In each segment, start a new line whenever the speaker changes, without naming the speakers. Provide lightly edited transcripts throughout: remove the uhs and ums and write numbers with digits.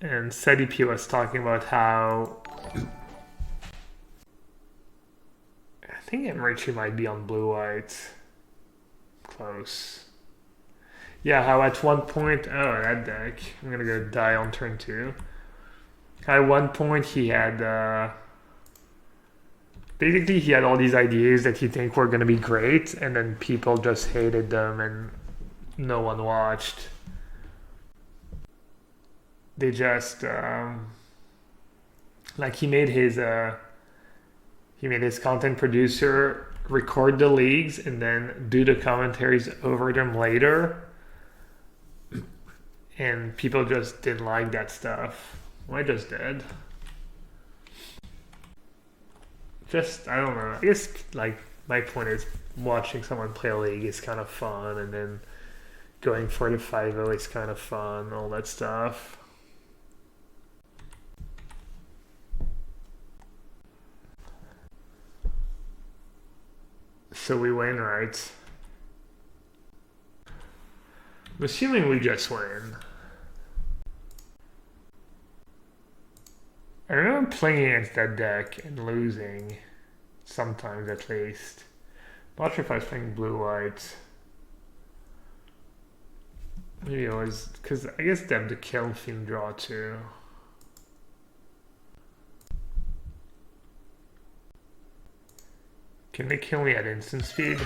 And SediP was talking about how I think Enrichi might be on blue-white. Close. Yeah, how at one point, oh, that deck. I'm gonna go die on turn 2. At one point he had, basically he had all these ideas that he think were gonna be great, and then people just hated them and no one watched. They just, like he made his content producer record the leagues and then do the commentaries over them later. And people just didn't like that stuff. Well, I just did. Just, I don't know. I guess, like, my point is watching someone play a league is kind of fun, and then going for the 5-0 is kind of fun, all that stuff. So we win, right? I'm assuming we just win. I remember playing against that deck and losing, sometimes at least. Not sure if I was playing blue-white. Maybe it was, because I guess they have the kill theme draw too. Can they kill me at instant speed?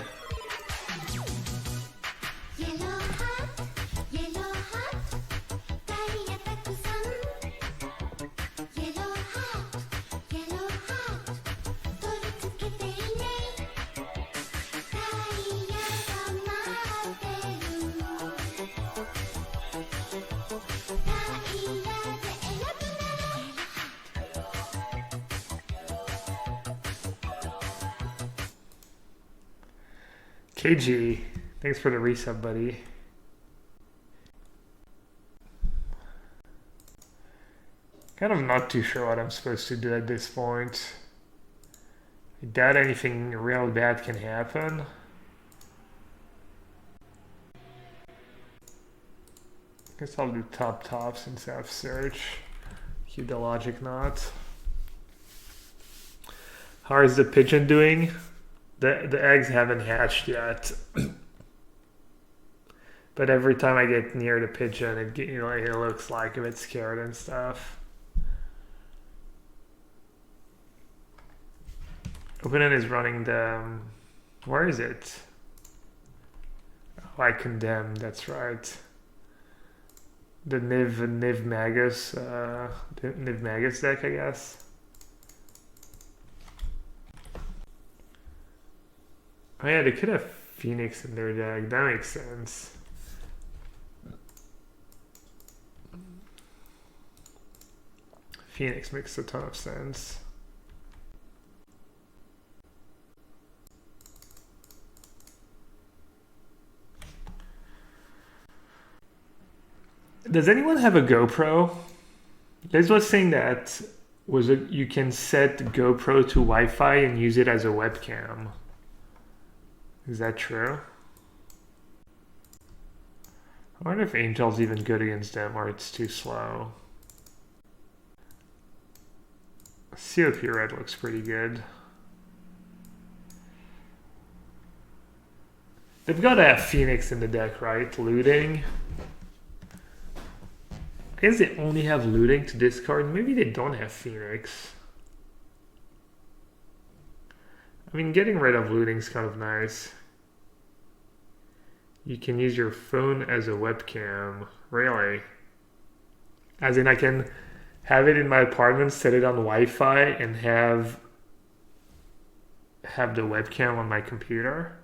KG, thanks for the resub, buddy. Kind of not too sure what I'm supposed to do at this point. I doubt anything real bad can happen. Guess I'll do top since I have search. Keep the logic knot. How is the pigeon doing? The eggs haven't hatched yet. But every time I get near the pigeon, it looks like a bit scared and stuff. Opening is running the... where is it? Oh, I condemn, that's right. The Niv Magus, Niv Magus deck, I guess. Oh yeah, they could have Phoenix in their deck. That makes sense. Phoenix makes a ton of sense. Does anyone have a GoPro? Liz was saying that you can set GoPro to Wi-Fi and use it as a webcam. Is that true? I wonder if Angel's even good against them or it's too slow. COP red looks pretty good. They've got to have Phoenix in the deck, right? Looting. I guess they only have looting to discard. Maybe they don't have Phoenix. I mean, getting rid of looting is kind of nice. You can use your phone as a webcam. Really? As in, I can have it in my apartment, set it on Wi-Fi, and have the webcam on my computer?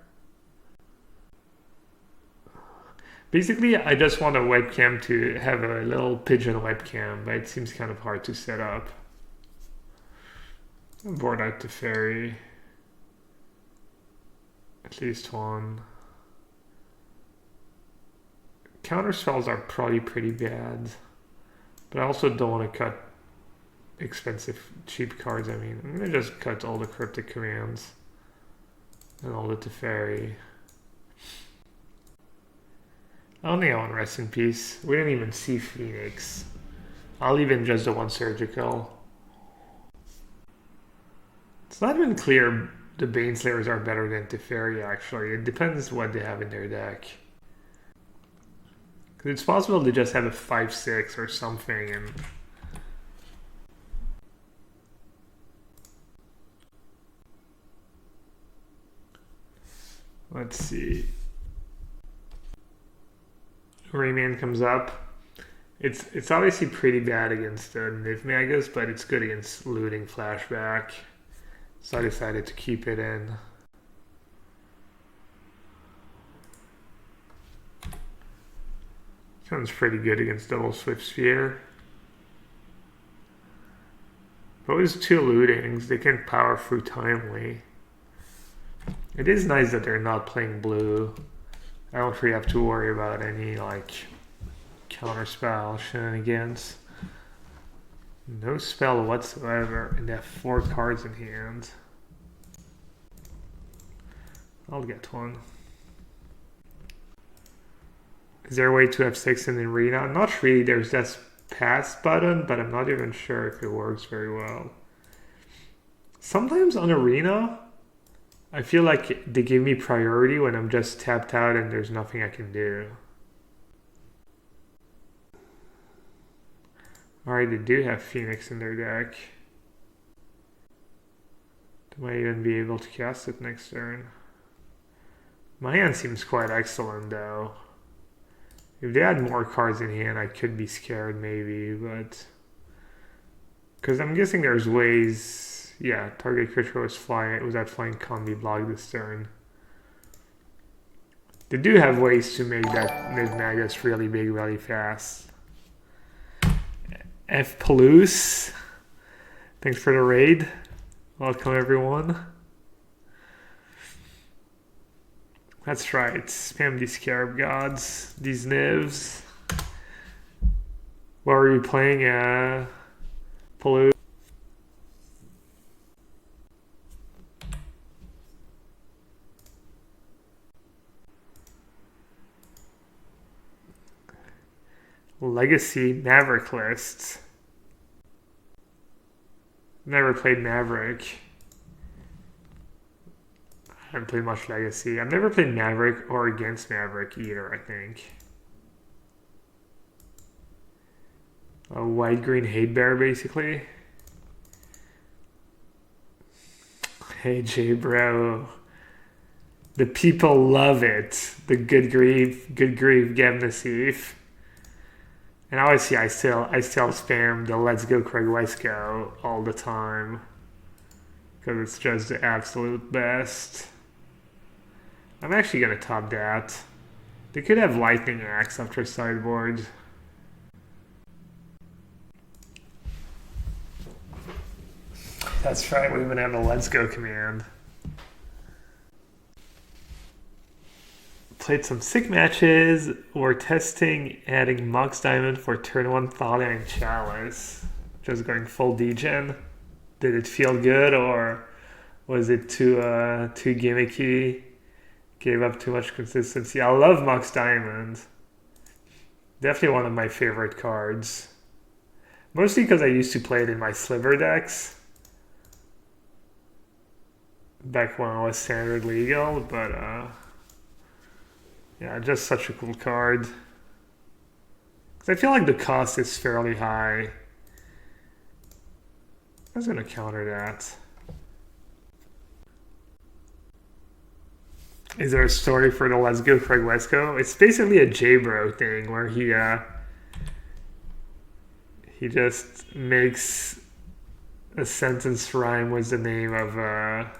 Basically, I just want a webcam to have a little pigeon webcam, but it seems kind of hard to set up. I'll board out the ferry. At least one. Counter spells are probably pretty bad, but I also don't want to cut expensive, cheap cards. I mean, I'm going to just cut all the cryptic commands and all the Teferi. I don't think I want Rest in Peace. We didn't even see Phoenix. I'll leave in just the one surgical. It's not even clear the Baneslayers are better than Teferi, actually. It depends what they have in their deck. Because it's possible to just have a 5-6 or something and... Let's see. Rayman comes up. It's obviously pretty bad against the Niv Magus, but it's good against looting flashback. So I decided to keep it in. Sounds pretty good against double Swift Sphere. But with 2 lootings, they can power through timely. It is nice that they're not playing blue. I don't really have to worry about any like counterspell shenanigans. No spell whatsoever, and they have 4 cards in hand. I'll get one. Is there a way to have 6 in the arena? Not really. There's that pass button, but I'm not even sure if it works very well. Sometimes on arena, I feel like they give me priority when I'm just tapped out and there's nothing I can do. Alright, they do have Phoenix in their deck. They might even be able to cast it next turn. My hand seems quite excellent though. If they had more cards in hand, I could be scared maybe, but... Because I'm guessing there's ways... Yeah, target creature was that flying can't be blocked this turn. They do have ways to make that Mid-Magus really big really fast. F. Palouse, thanks for the raid. Welcome everyone. That's right, spam these Scarab Gods, these Nivs. What were you playing? Palouse? Legacy Maverick lists. Never played Maverick. I haven't played much Legacy. I've never played Maverick or against Maverick either, I think. A white-green hate bear, basically. Hey, Gabriel. The people love it. The good grief, Nassif. And obviously, I still spam the Let's Go Craig Wesco all the time because it's just the absolute best. I'm actually gonna top that. They could have Lightning Axe after sideboard. That's right. We even have a Let's Go command. Played some sick matches. We're testing adding Mox Diamond for turn 1 Thalian Chalice. Just going full degen. Did it feel good or was it too gimmicky? Gave up too much consistency. I love Mox Diamond. Definitely one of my favorite cards. Mostly because I used to play it in my Sliver decks. Back when I was standard legal, but yeah, just such a cool card. Because I feel like the cost is fairly high. I was going to counter that. Is there a story for the Let's Go Craig Wesco? It's basically a J-Bro thing where he just makes a sentence rhyme with the name of a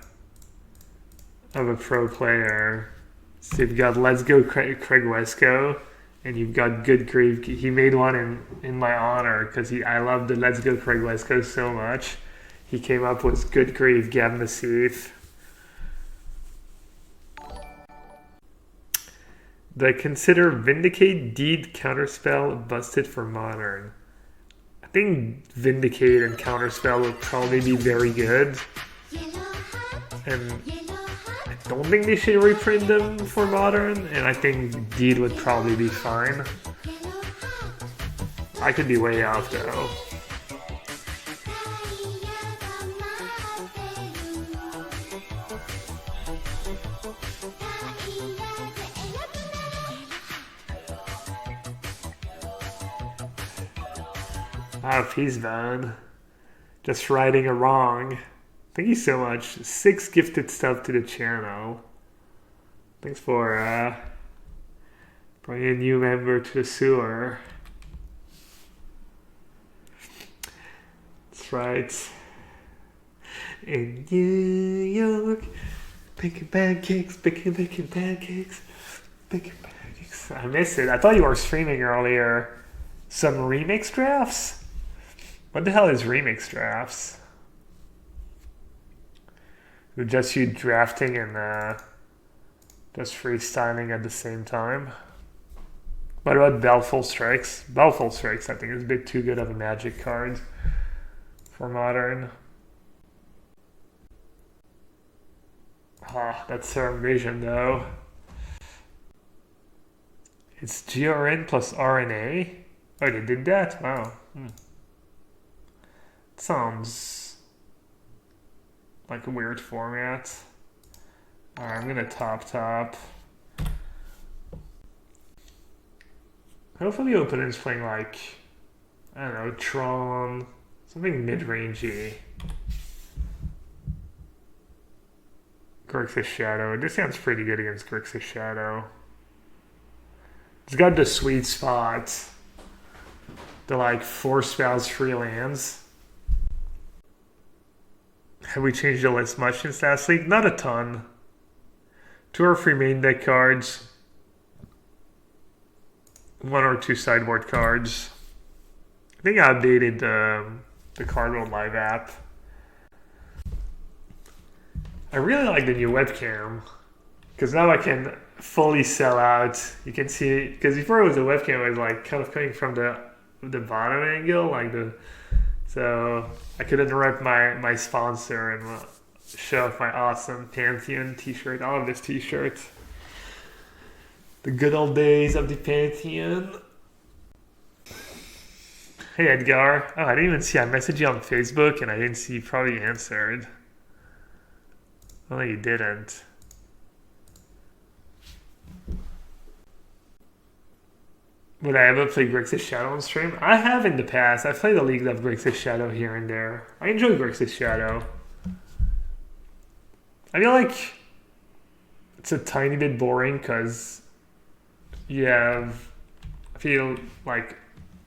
pro player. So you've got Let's Go Craig Wesco, and you've got Good Grief. He made one in my honor because I love the Let's Go Craig Wesco so much. He came up with Good Grief, Gab Nassif. Do I consider Vindicate, Deed, Counterspell, Busted for Modern? I think Vindicate and Counterspell would probably be very good. And I don't think they should reprint them for Modern, and I think Deed would probably be fine. I could be way off though. Wow, peace, man. Just righting a wrong. Thank you so much. 6 gifted stuff to the channel. Thanks for bringing a new member to the sewer. That's right. In New York, baking pancakes, baking pancakes, baking pancakes. I miss it. I thought you were streaming earlier. Some remix drafts? What the hell is remix drafts? Just you drafting and just freestyling at the same time. What about Baleful Strikes? Baleful Strikes, I think, is a bit too good of a magic card for Modern. Ah, that's Serum Vision, though. It's GRN plus RNA? Oh, they did that? Wow. Sounds like a weird format. Alright, I'm gonna top. Hopefully the opponent's playing like, I don't know, Tron, something mid-rangey. Grixis Shadow. This sounds pretty good against Grixis Shadow. It's got the sweet spot. The like 4 spells, 3 lands. Have we changed the list much since last week? Not a ton. 2 or 3 main deck cards. 1 or 2 sideboard cards. I think I updated the Cardboard Live app. I really like the new webcam. Because now I can fully sell out. You can see, because before it was a webcam, it was like kind of coming from the bottom angle, like so I could interrupt my sponsor and show off my awesome Pantheon t-shirt. I love this t-shirt. The good old days of the Pantheon. Hey Edgar. Oh, I didn't even see I messaged you on Facebook and I didn't see you probably answered. Well, you didn't. Would I ever play Grixis Shadow on stream? I have in the past. I've played a league of Grixis Shadow here and there. I enjoy Grixis Shadow. I feel like it's a tiny bit boring because I feel like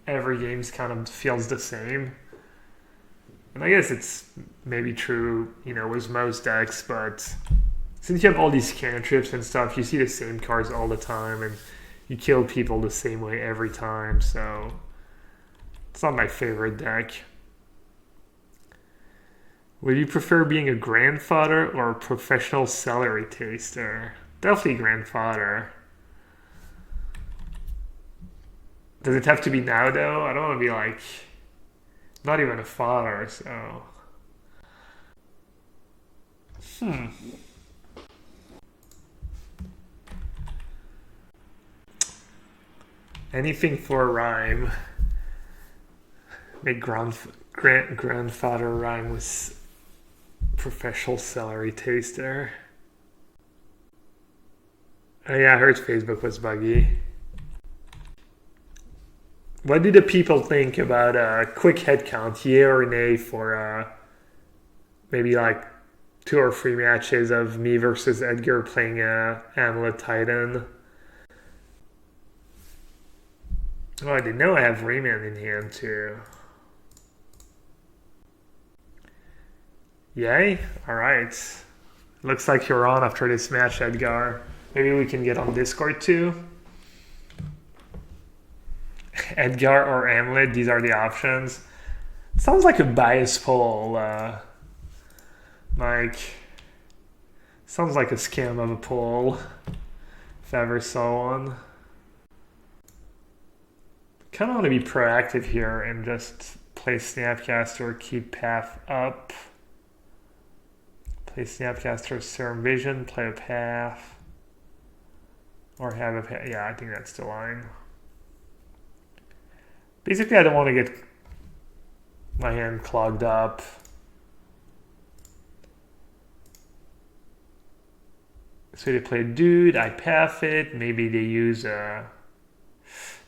every game's kind of feels the same. And I guess it's maybe true, with most decks, but since you have all these cantrips and stuff, you see the same cards all the time, and you kill people the same way every time, so it's not my favorite deck. Would you prefer being a grandfather or a professional celery taster? Definitely grandfather. Does it have to be now, though? I don't want to be like, not even a father, so. Anything for a rhyme. Make grandfather rhyme with professional celery taster. Oh yeah, I heard Facebook was buggy. What do the people think about a quick head count, yay or nay, for maybe like 2 or 3 matches of me versus Edgar playing Amulet Titan? Oh, I didn't know I have Rayman in hand too. Yay? Alright. Looks like you're on after this match, Edgar. Maybe we can get on Discord too. Edgar or Amulet, these are the options. Sounds like a bias poll, Mike. Sounds like a scam of a poll, if I ever saw one. Kind of want to be proactive here and just play Snapcaster, keep path up. Play Snapcaster, Serum Vision, play a path. Or have a path. Yeah, I think that's the line. Basically, I don't want to get my hand clogged up. So they play dude, I path it. Maybe they use they're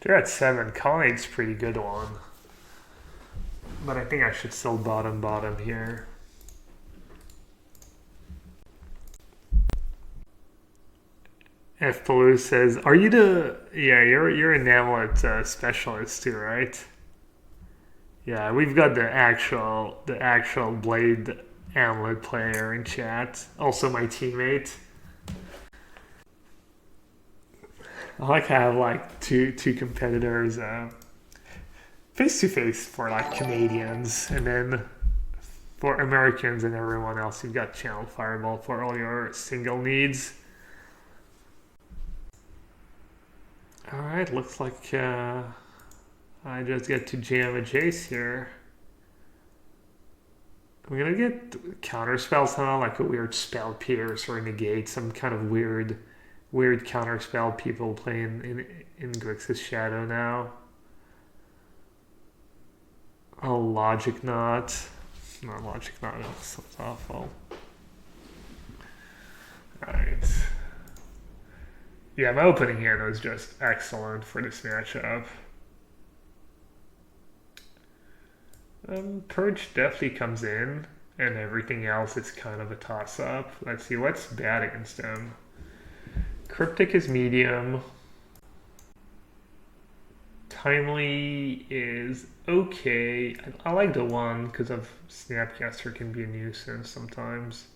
at 7. Colonnade's pretty good one. But I think I should still bottom here. F. Palou says, "Are you the? Yeah, you're a Yellowhat specialist too, right? Yeah, we've got the actual Blade Amulet player in chat. Also my teammate. I like to have like two competitors face to face for like Canadians, and then for Americans and everyone else, you've got Channel Fireball for all your single needs." Alright, looks like I just get to jam a Jace here. I'm gonna get counter spells now, like a weird spell pierce or negate, some kind of weird counter spell people playing in Grixis Shadow now. Oh, Logic Knot. Not Logic Knot, that sounds awful. Alright. Yeah, my opening hand was just excellent for this matchup. Purge definitely comes in, and everything else is kind of a toss-up. Let's see, what's bad against him? Cryptic is medium. Timely is okay. I like the one because of Snapcaster can be a nuisance sometimes.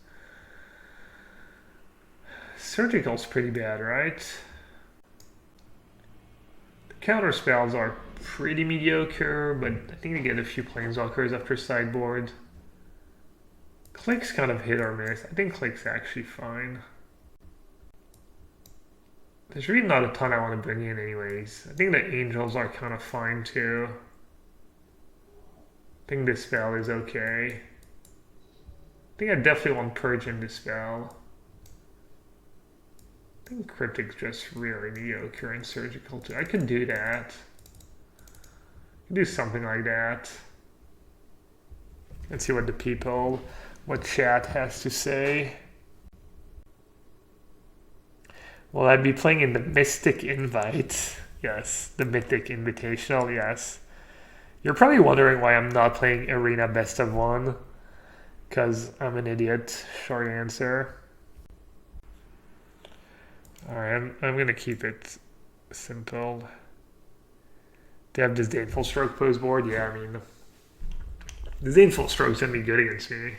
Surgical's pretty bad, right? The counter spells are pretty mediocre, but I think they get a few Planeswalkers after sideboard. Click's kind of hit or miss. I think Click's actually fine. There's really not a ton I want to bring in anyways. I think the Angels are kind of fine too. I think this spell is okay. I think I definitely want Purge in this spell. I think Cryptic's just really mediocre and Surgical too. I could do that. I could do something like that. Let's see what chat has to say. Well, I'd be playing in the Mystic Invite. Yes, the Mythic Invitational, yes. You're probably wondering why I'm not playing Arena Best of 1. Because I'm an idiot. Short answer. Alright, I'm going to keep it simple. They have Disdainful Stroke pose board? Yeah, I mean, Disdainful Stroke's going to be good against me.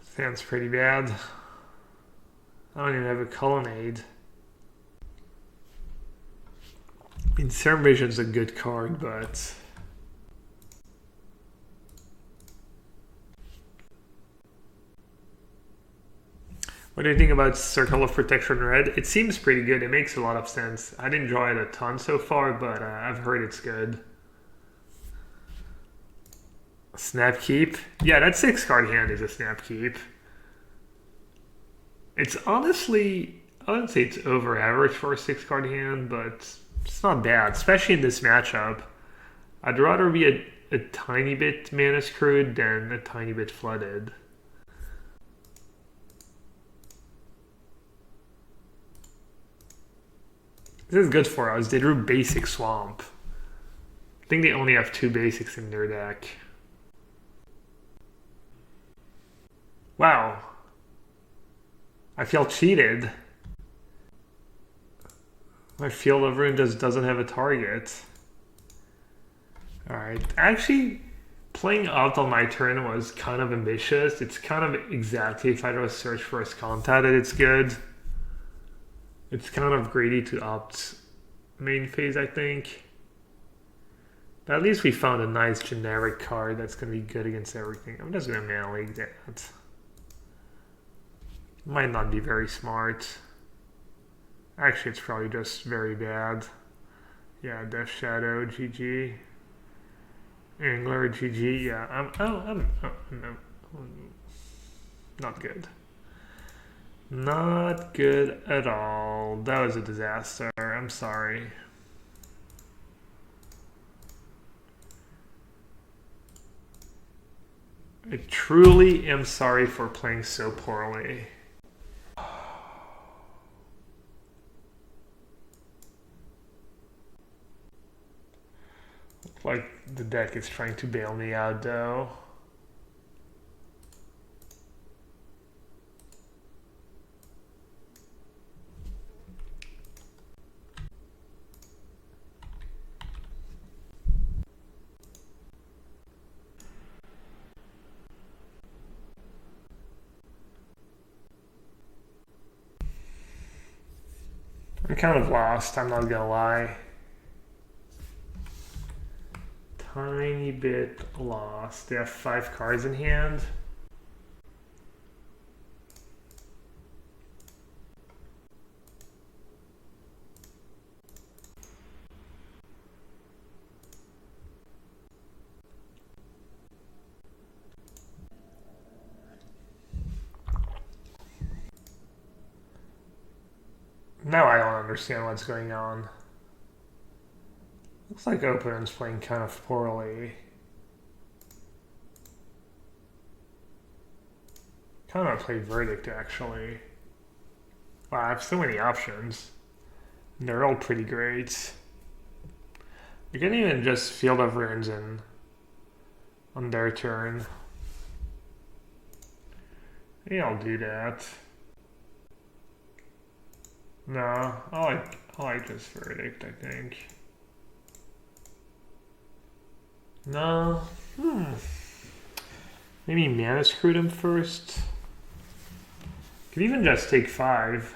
Sounds pretty bad. I don't even have a Colonnade. I mean, Serum Vision's a good card, but what do you think about Circle of Protection Red? It seems pretty good. It makes a lot of sense. I didn't draw it a ton so far, but I've heard it's good. Snap Keep? Yeah, that 6-card hand is a Snap Keep. It's honestly, I wouldn't say it's over average for a 6-card hand, but it's not bad, especially in this matchup. I'd rather be a tiny bit mana screwed than a tiny bit flooded. This is good for us. They drew Basic Swamp. I think they only have 2 basics in their deck. Wow. I feel cheated. My Field of Ruin just doesn't have a target. Alright. Actually, playing out on my turn was kind of ambitious. It's kind of exactly if I do a search for a Sconta that it's good. It's kind of greedy to opt main phase, I think. But at least we found a nice generic card that's going to be good against everything. I'm just going to mana league that. Might not be very smart. Actually, it's probably just very bad. Yeah, Death Shadow, GG. Angler, GG. Yeah, no, not good. Not good at all. That was a disaster. I'm sorry. I truly am sorry for playing so poorly. Like the deck is trying to bail me out though. I'm kind of lost, I'm not gonna lie. Tiny bit lost. They have 5 cards in hand. Now I don't understand what's going on. Looks like opponent's playing kind of poorly. Kind of play Verdict actually. Wow, I have so many options. And they're all pretty great. You can even just Field of Runes in on their turn. Maybe I'll do that. No, I like this Verdict, I think. No. Maybe Mana Screwed him first. Could even just take 5.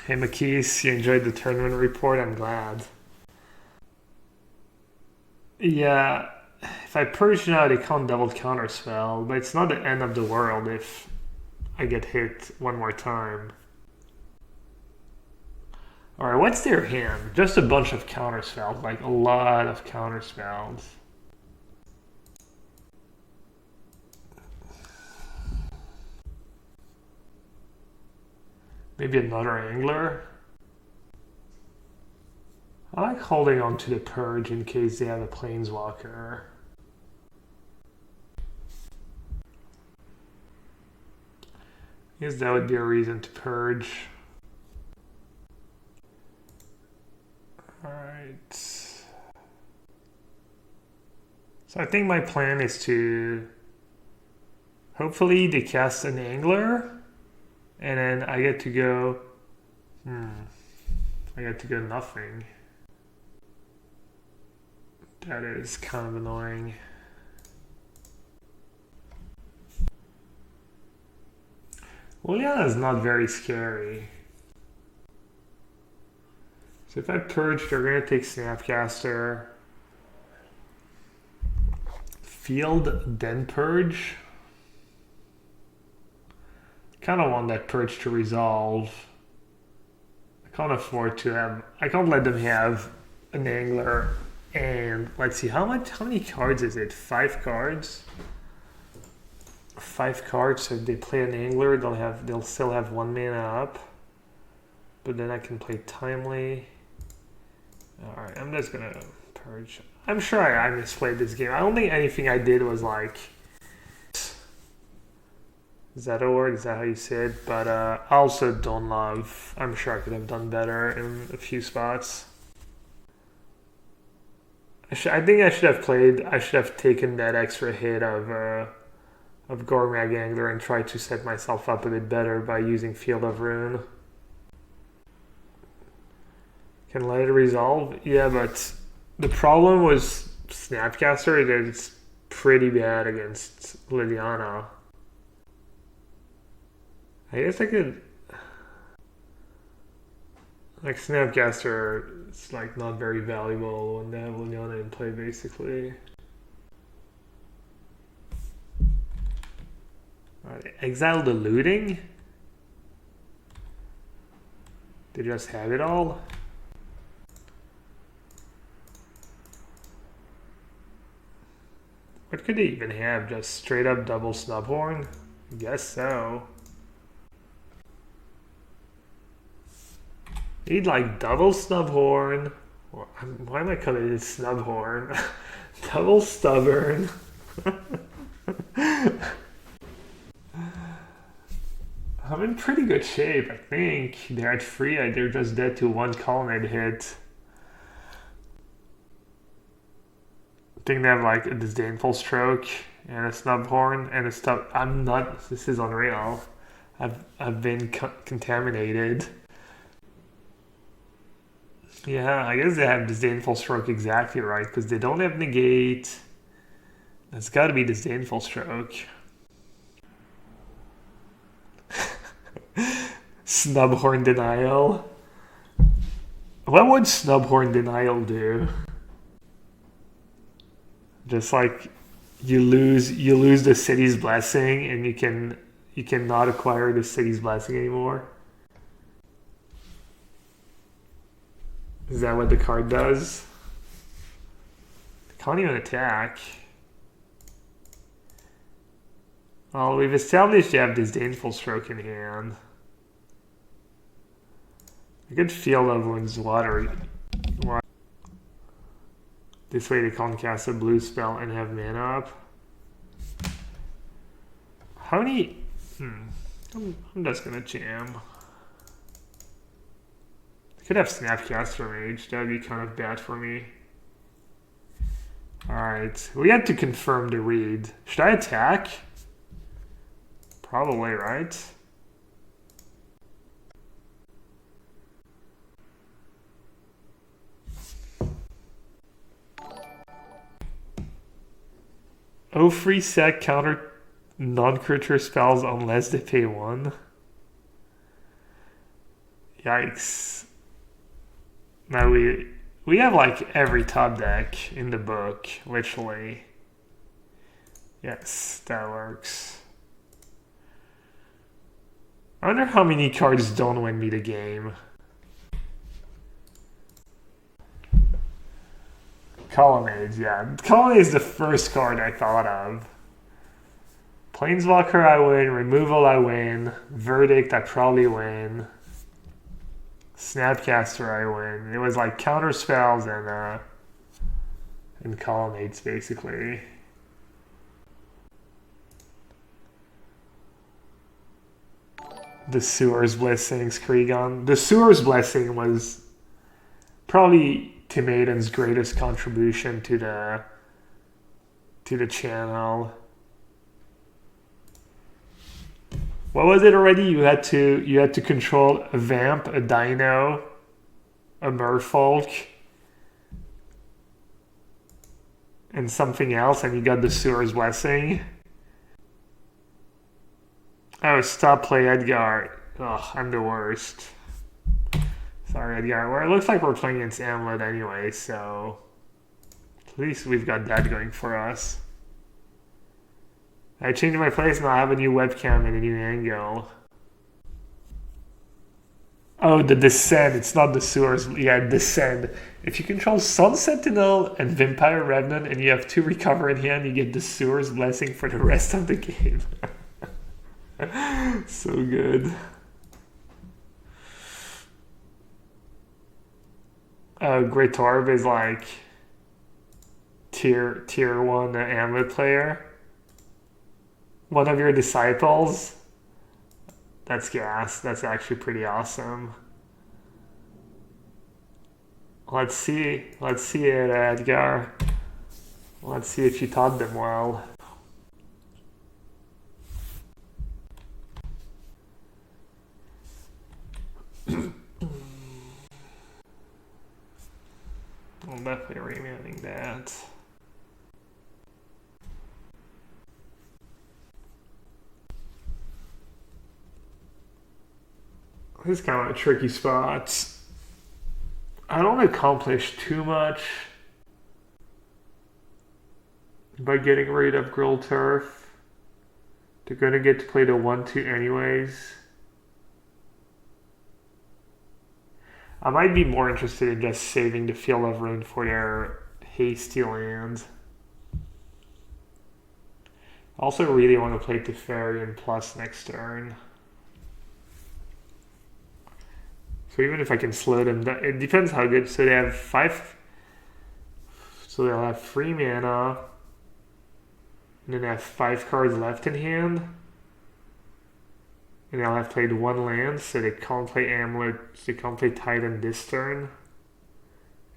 Hey McKees, you enjoyed the tournament report? I'm glad. Yeah, if I purge now, they can't double counterspell, but it's not the end of the world if I get hit one more time. Alright, what's their hand? Just a bunch of counterspells, like a lot of counterspells. Maybe another angler? I like holding on to the purge in case they have a planeswalker. I guess that would be a reason to purge. Alright. So I think my plan is to hopefully they cast an angler and then I get to go I get to go nothing. That is kind of annoying. Liliana is not very scary. So if I purge, they're going to take Snapcaster. Field, then purge. Kind of want that purge to resolve. I can't afford to have... I can't let them have an angler. And let's see, how many cards is it? 5 cards? 5 cards, so if they play an angler, they'll still have 1 mana up. But then I can play Timely. Alright, I'm just gonna purge. I'm sure I misplayed this game. I don't think anything I did was like... Is that a word? Is that how you say it? But I also don't love... I'm sure I could have done better in a few spots. I think I should have taken that extra hit of Gormag Angler and tried to set myself up a bit better by using Field of Rune. Can let it resolve? Yeah, but the problem was Snapcaster that it's pretty bad against Liliana. I guess I could... Like, Snapcaster is like not very valuable when they have Liliana in play, basically. Alright, exile the looting? They just have it all? What could they even have? Just straight up double Snubhorn? Guess so. Need like double snubhorn. Why am I calling it snubhorn? Double stubborn. I'm in pretty good shape, I think. They're at 3, they're just dead to 1 colonnade hit. I think they have like a disdainful stroke and a snubhorn and a stub. I'm not. This is unreal. I've been contaminated. Yeah, I guess they have disdainful stroke exactly right because they don't have negate. That's got to be disdainful stroke. Snubhorn denial. What would snubhorn denial do? Just like you lose the city's blessing and you cannot acquire the city's blessing anymore. Is that what the card does? Can't even attack. Well, we've established you have disdainful stroke in hand. A good field of one's water. This way they can't cast a blue spell and have mana up. How many? I'm just gonna jam. I could have Snapcaster Mage. That would be kind of bad for me. Alright, we had to confirm the read. Should I attack? Probably, right? Oh, free set counter non-creature spells unless they pay 1. Yikes. Now we have like every top deck in the book, literally. Yes, that works. I wonder how many cards don't win me the game. Colonnades, yeah. Colonnade is the first card I thought of. Planeswalker I win, Removal I win, Verdict I probably win, Snapcaster I win. It was like counter spells and colonnades basically. The Sewer's Blessings, Kregon. The Sewer's Blessing was probably Tim Aiden's greatest contribution to the channel. What was it already? You had to control a vamp, a dino, a merfolk, and something else, and you got the Sewer's Blessing. Oh, stop play Edgar. Ugh, I'm the worst. Sorry, Edgar. Well, it looks like we're playing against Amulet anyway, so at least we've got that going for us. I changed my place, now I have a new webcam and a new angle. Oh, the Descend. It's not the Sewers. Yeah, Descend. If you control Sun Sentinel and Vampire Revenant and you have 2 recover in hand, you get the Sewer's Blessing for the rest of the game. So good. Great Torb is like tier 1 Amulet player. One of your disciples. That's gas. That's actually pretty awesome. Let's see. Let's see it, Edgar. Let's see if you taught them well. I'm definitely remanning that. This is kind of a tricky spot. I don't accomplish too much by getting rid of Grill Turf. They're going to get to play the 1-2 anyways. I might be more interested in just saving the Field of Ruin for their hasty land. I also really want to play Teferi plus next turn. So even if I can slow them down, it depends how good. So they have 5. So they'll have 3 mana. And then they have 5 cards left in hand. And they'll have played 1 land, so they can't play Amulet, so they can't play Titan this turn.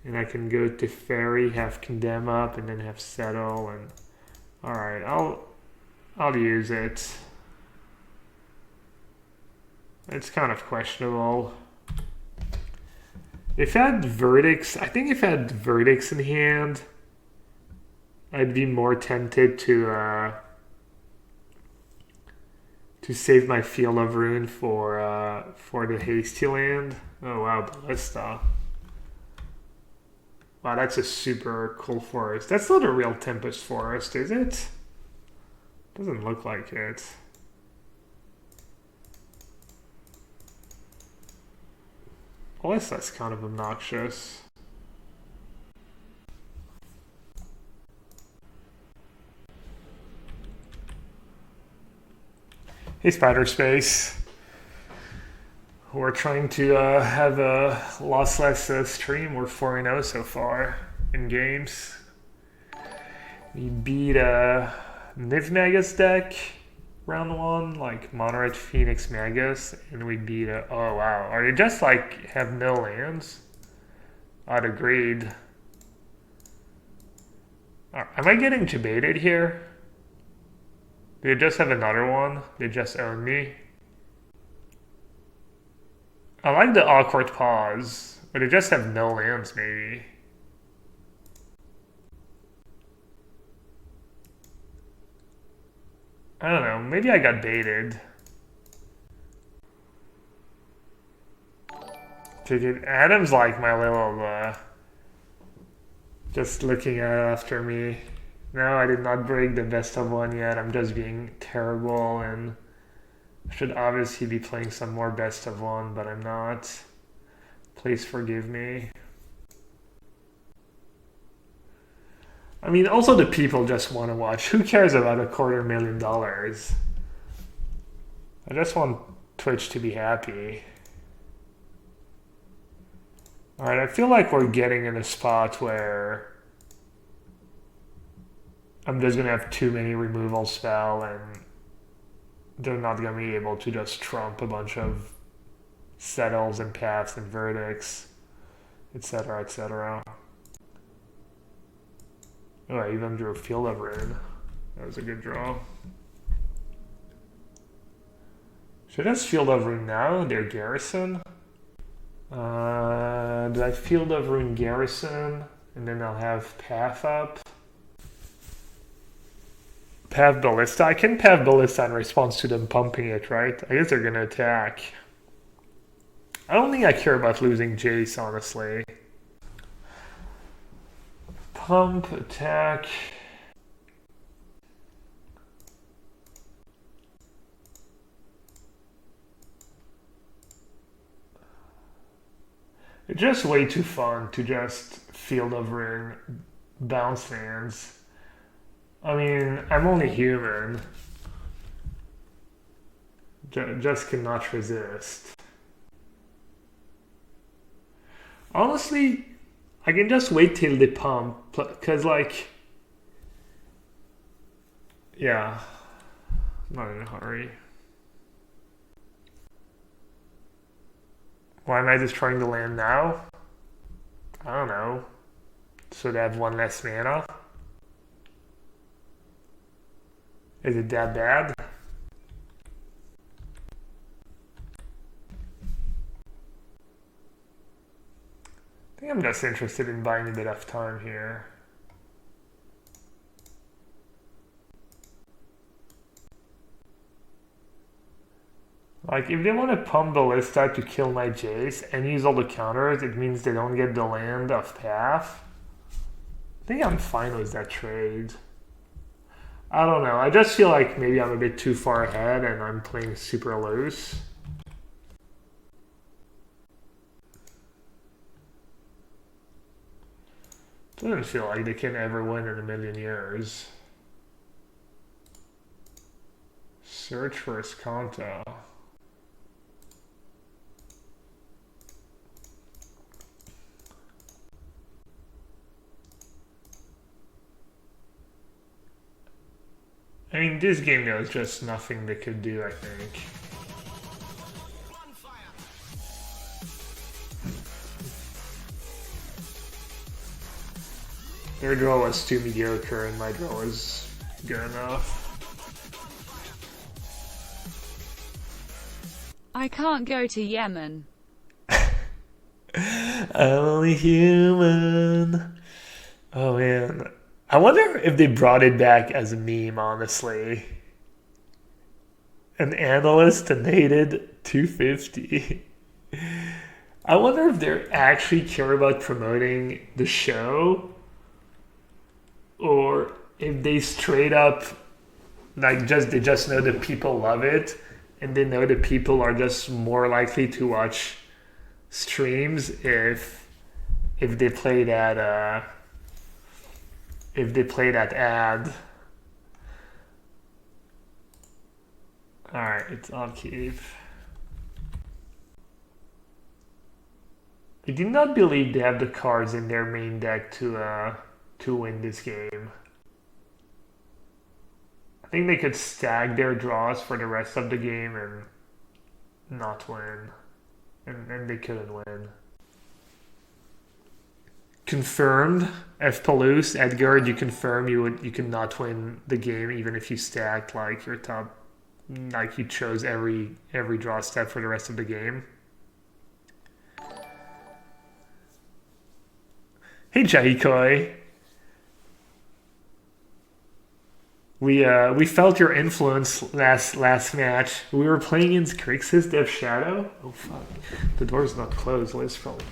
And I can go to Fairy, have Condemn up, and then have Settle, and... Alright, I'll use it. It's kind of questionable. If I had Verdicts, I think if I had Verdicts in hand, I'd be more tempted to save my Field of Ruin for the Hasty Land. Oh wow, Ballista. Wow, that's a super cool forest. That's not a real Tempest Forest, is it? Doesn't look like it. Unless that's kind of obnoxious. Hey, Spider Space. We're trying to have a lossless stream. We're 4-0 so far in games. We beat a Niv Magus deck round 1, like Moderate Phoenix Magus, and we beat a... Oh wow, are they just like have no lands? I'd agreed. Am I getting debated here? They just have another one. They just own me. I like the awkward pause, but they just have no lands, maybe. I don't know. Maybe I got baited. Adam's like my little, just looking at after me. No, I did not break the best of 1 yet. I'm just being terrible and should obviously be playing some more best of 1, but I'm not. Please forgive me. I mean, also the people just want to watch. Who cares about $250,000? I just want Twitch to be happy. Alright, I feel like we're getting in a spot where I'm just going to have too many removal spell and they're not going to be able to just trump a bunch of settles and paths and verdicts, etc., etc. Oh, I even drew a Field of Ruin. That was a good draw. Should I just Field of Ruin now? Their Garrison? Do I Field of Ruin Garrison? And then I'll have Path up. Path Ballista. I can Path Ballista in response to them pumping it, right? I guess they're gonna attack. I don't think I care about losing Jace, honestly. Pump, attack. It's just way too fun to just Field of Ruin bounce lands. I mean, I'm only human. Just cannot resist. Honestly, I can just wait till they pump, because like, yeah, I'm not in a hurry. Why am I destroying the land now? I don't know. So they have 1 less mana? Is it that bad? I think I'm just interested in buying a bit of time here. Like, if they want to pump Ballista to kill my Jace and use all the counters, it means they don't get the land of Path. I think I'm fine with that trade. I don't know. I just feel like maybe I'm a bit too far ahead and I'm playing super loose. Doesn't feel like they can ever win in a million years. Search for Escanto. I mean, this game there's just nothing they could do, I think. Their draw was too mediocre and my draw was good enough.
I can't go to Yemen.
I'm only human. Oh man. I wonder if they brought it back as a meme, honestly. An analyst donated 250. I wonder if they actually care about promoting the show or if they straight up they just know that people love it and they know that people are just more likely to watch streams if they play that ad. Alright, it's on keep. I do not believe they have the cards in their main deck to win this game. I think they could stack their draws for the rest of the game and not win. And they couldn't win. Confirmed. F. Palouse, Edgar, you confirm you can not win the game even if you stacked like your top, like you chose every draw step for the rest of the game. Hey Jahikoi. We felt your influence last match. We were playing against Grixis Dev Shadow. Oh fuck. The door's not closed, Liz probably.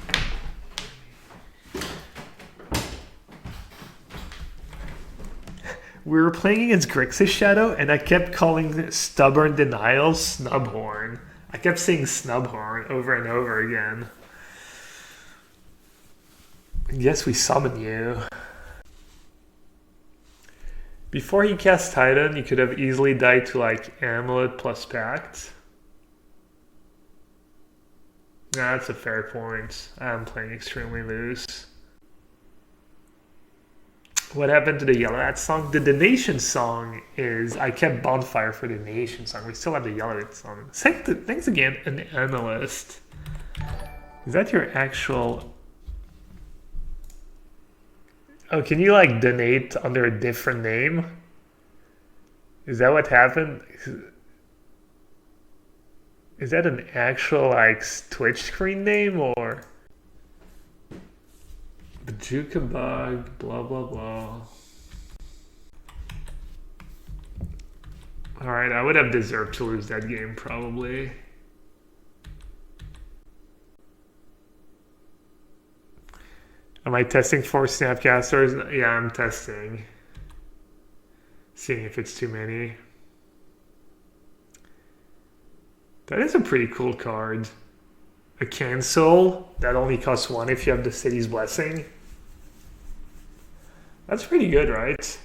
We were playing against Grixis Shadow and I kept calling Stubborn Denial Snubhorn. I kept saying Snubhorn over and over again. Yes, we summon you. Before he cast Titan, you could have easily died to like Amulet plus Pact. Nah, that's a fair point. I'm playing extremely loose. What happened to the yellowhat song? The donation song is... I kept Bonfire for the donation song. We still have the yellowhat song. Thanks again, an analyst. Is that your actual... Oh, can you like donate under a different name? Is that what happened? Is that an actual like Twitch screen name or? Bajuka bug, blah blah blah. Alright, I would have deserved to lose that game probably. Am I testing for Snapcasters? Yeah, I'm testing. Seeing if it's too many. That is a pretty cool card. A cancel that only costs 1 if you have the city's blessing. That's pretty good, right?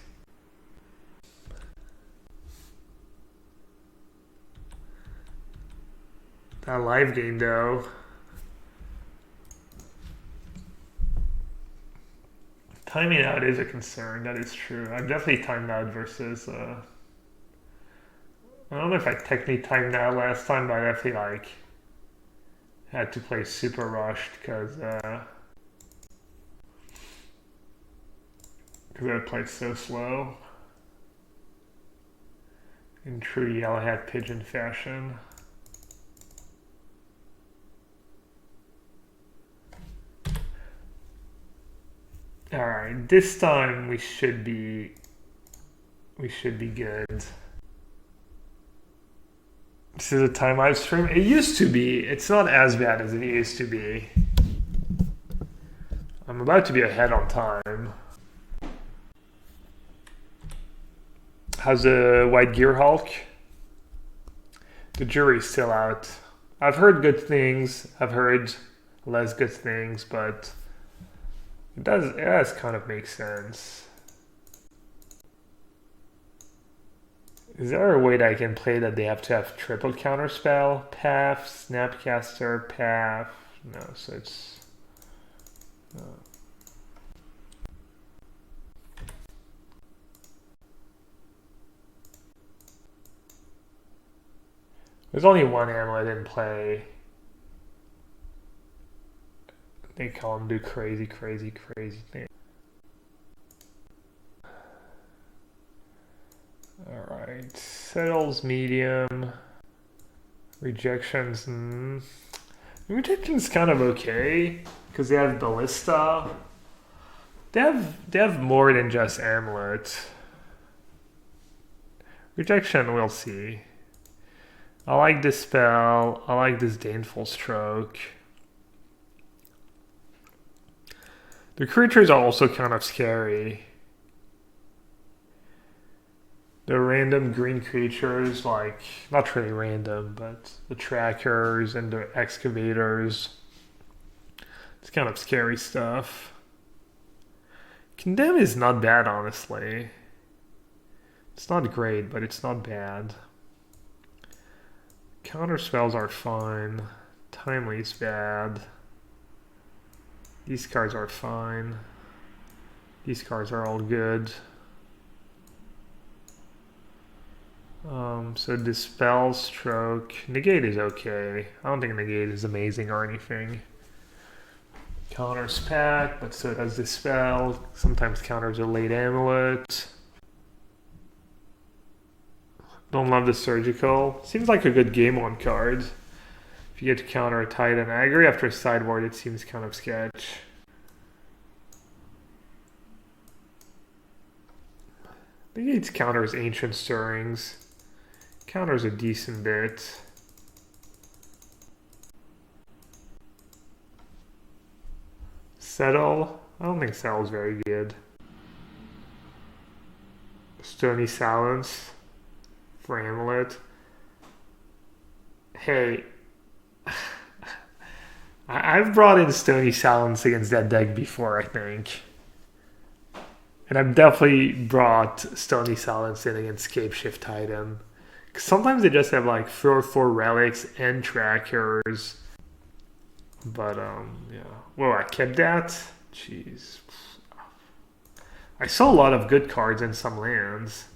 That live game though. Timing out is a concern, that is true. I've definitely timed out versus, I don't know if I technically timed out last time, but I definitely like had to play super rushed because I played so slow. In true yellowhat pigeon fashion. Alright, this time we should be good. This is a time live stream. It used to be. It's not as bad as it used to be. I'm about to be ahead on time. How's the White Gear Hulk? The jury's still out. I've heard good things. I've heard less good things, but it does kind of make sense. Is there a way that I can play that they have to have triple counterspell? Path, Snapcaster, Path. No, so it's... There's only one amulet in play. They call him do crazy, crazy, crazy things. Alright, settles medium. Rejections, Rejection's kind of okay, because they have Ballista. They have more than just amulet. Rejection, we'll see. I like this spell. I like this Disdainful Stroke. The creatures are also kind of scary. The random green creatures, like, not really random, but the trackers and the excavators. It's kind of scary stuff. Condemn is not bad, honestly. It's not great, but it's not bad. Counter spells are fine. Timely's bad. These cards are fine. These cards are all good. So Dispel, Stroke. Negate is okay. I don't think Negate is amazing or anything. Counters Pack, but so does Dispel. Sometimes counters a late Amulet. Don't love the Surgical. Seems like a good game one card. If you get to counter a Titan. I agree, after Sideboard it seems kind of sketch. Negates counters Ancient Stirrings. Counters a decent bit. Settle. I don't think Settle's very good. Stony Silence for Amulet. Hey, I've brought in Stony Silence against that deck before, I think. And I've definitely brought Stony Silence in against Scapeshift Titan. Sometimes they just have like 4/4 relics and trackers. But yeah. Whoa, I kept that? Jeez. I saw a lot of good cards in some lands.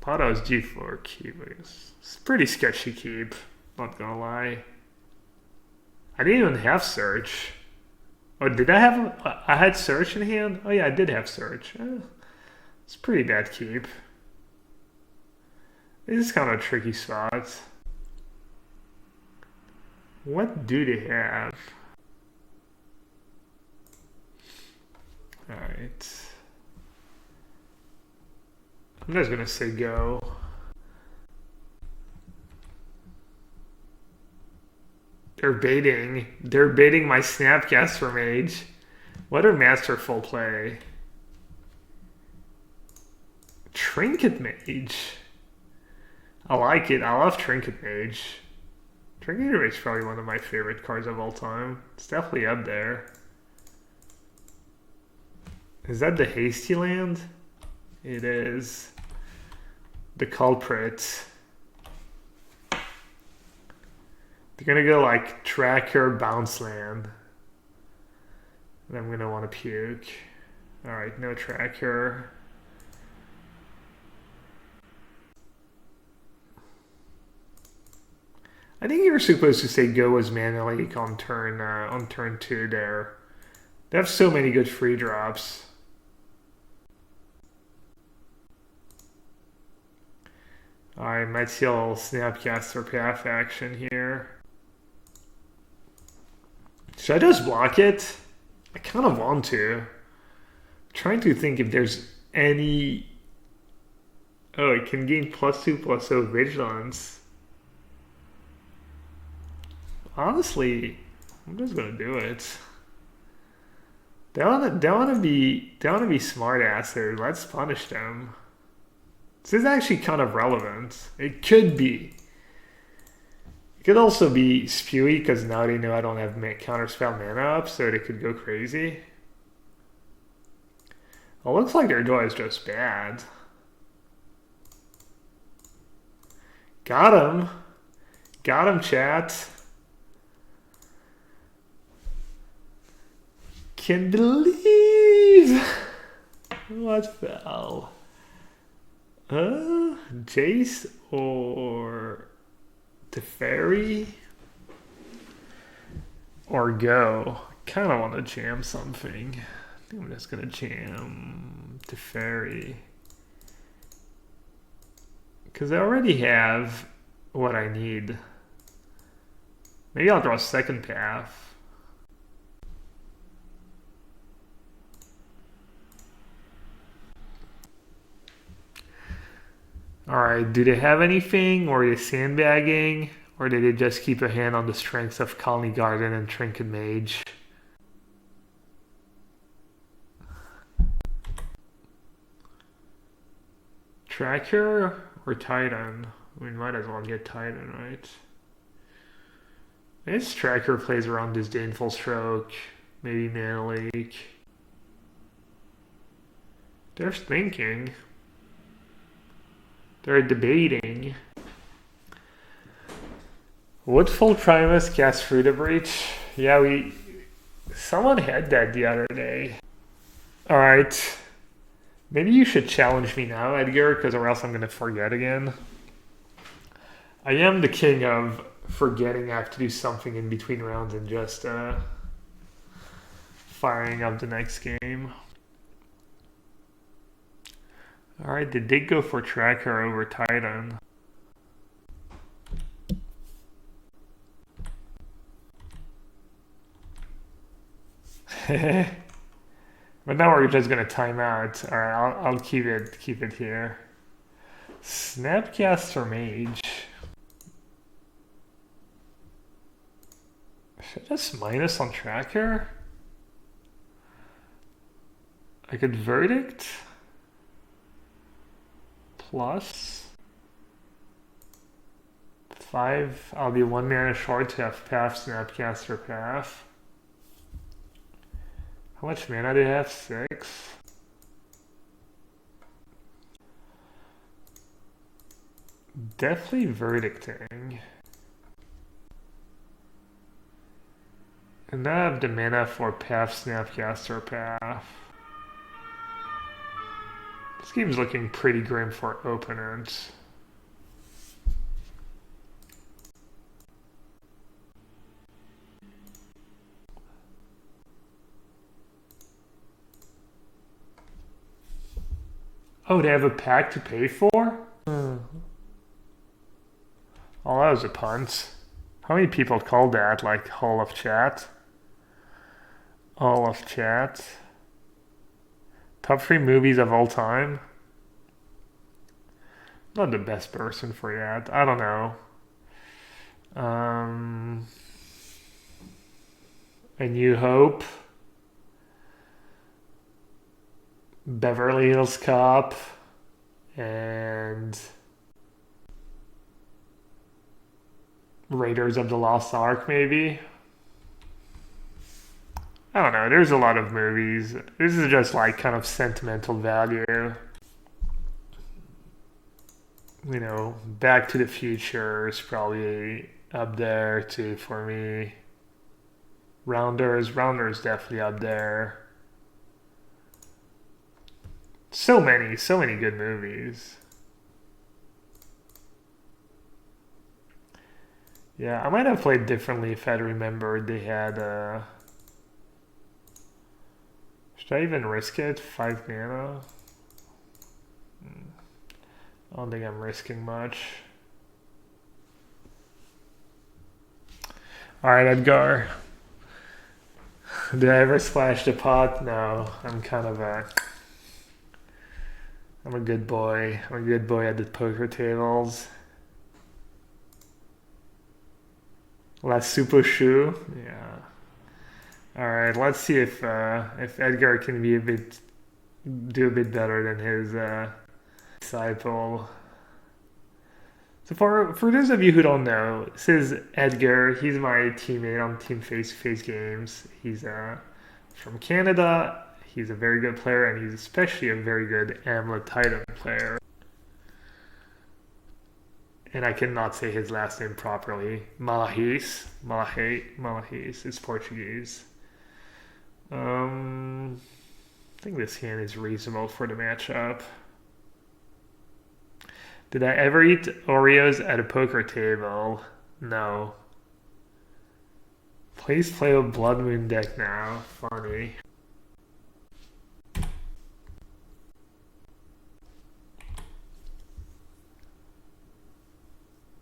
Pato's G4 keep. It's a pretty sketchy keep, not gonna lie. I didn't even have Search. Oh, did I have... I had Search in hand? Oh yeah, I did have Search. It's a pretty bad keep. This is kind of a tricky spot. What do they have? Alright. I'm just gonna say go. They're baiting my Snapcaster Mage. What a masterful play. Trinket Mage. I like it. I love Trinket Mage. Trinket Mage is probably one of my favorite cards of all time. It's definitely up there. Is that the Hasty Land? It is. The Culprit. They're gonna go like Tracker, Bounce Land. And I'm gonna want to puke. Alright, no Tracker. I think you're supposed to say go as Manalik on turn 2 there. They have so many good free drops. I might see a little Snapcaster Path action here. Should I just block it? I kind of want to. I'm trying to think if there's any... Oh, it can gain +2/+0 Vigilance. Honestly, I'm just gonna do it. They wanna be smart asses. Let's punish them. This is actually kind of relevant. It could be. It could also be spewy because now they know I don't have counterspell mana up, so they could go crazy. Well, it looks like their draw is just bad. Got him. Got him, chat. Can't believe what fell. Jace or the fairy or go. Kind of want to jam something. I think I'm just gonna jam the fairy because I already have what I need. Maybe I'll draw a second path. Alright, do they have anything, or are they sandbagging, or did they just keep a hand on the strengths of Colony Garden and Trinket Mage? Tracker or Titan? We might as well get Titan, right? This Tracker plays around Disdainful Stroke, maybe Mana Leak. They're thinking. They're debating. Woodfall Primus cast Fruita Breach. Yeah, someone had that the other day. Alright. Maybe you should challenge me now, Edgar, because or else I'm gonna forget again. I am the king of forgetting I have to do something in between rounds and just firing up the next game. Alright, they did go for Tracker over Titan. But now we're just gonna time out. Alright, I'll keep it here. Snapcaster Mage. Should I just minus on Tracker? I could Verdict plus 5. I'll be 1 mana short to have Path, Snapcaster, Path. How much mana do you have? 6. Definitely Verdicting. And now I have the mana for Path, Snapcaster, Path. This game's looking pretty grim for opponents. Oh, they have a pack to pay for? Oh, that was a punt. How many people called that, like, all of chat? All of chat. Top 3 movies of all time? Not the best person for that. I don't know. A New Hope. Beverly Hills Cop. And Raiders of the Lost Ark, maybe? I don't know, there's a lot of movies. This is just like kind of sentimental value. You know, Back to the Future is probably up there too for me. Rounders definitely up there. So many good movies. Yeah, I might have played differently if I'd remembered they had should I even risk it? 5 mana? I don't think I'm risking much. Alright, Edgar. Did I ever splash the pot? No. I'm a good boy. I'm a good boy at the poker tables. Last Super Shoe? Yeah. Alright, let's see if Edgar can do a bit better than his disciple. So for those of you who don't know, this is Edgar. He's my teammate on Team Face to Face Games. He's from Canada. He's a very good player, and he's especially a very good Amulet Titan player. and I cannot say his last name properly. Malahis. It's Portuguese. I think this hand is reasonable for the matchup. Did I ever eat Oreos at a poker table? No. Please play a Blood Moon deck now. Funny.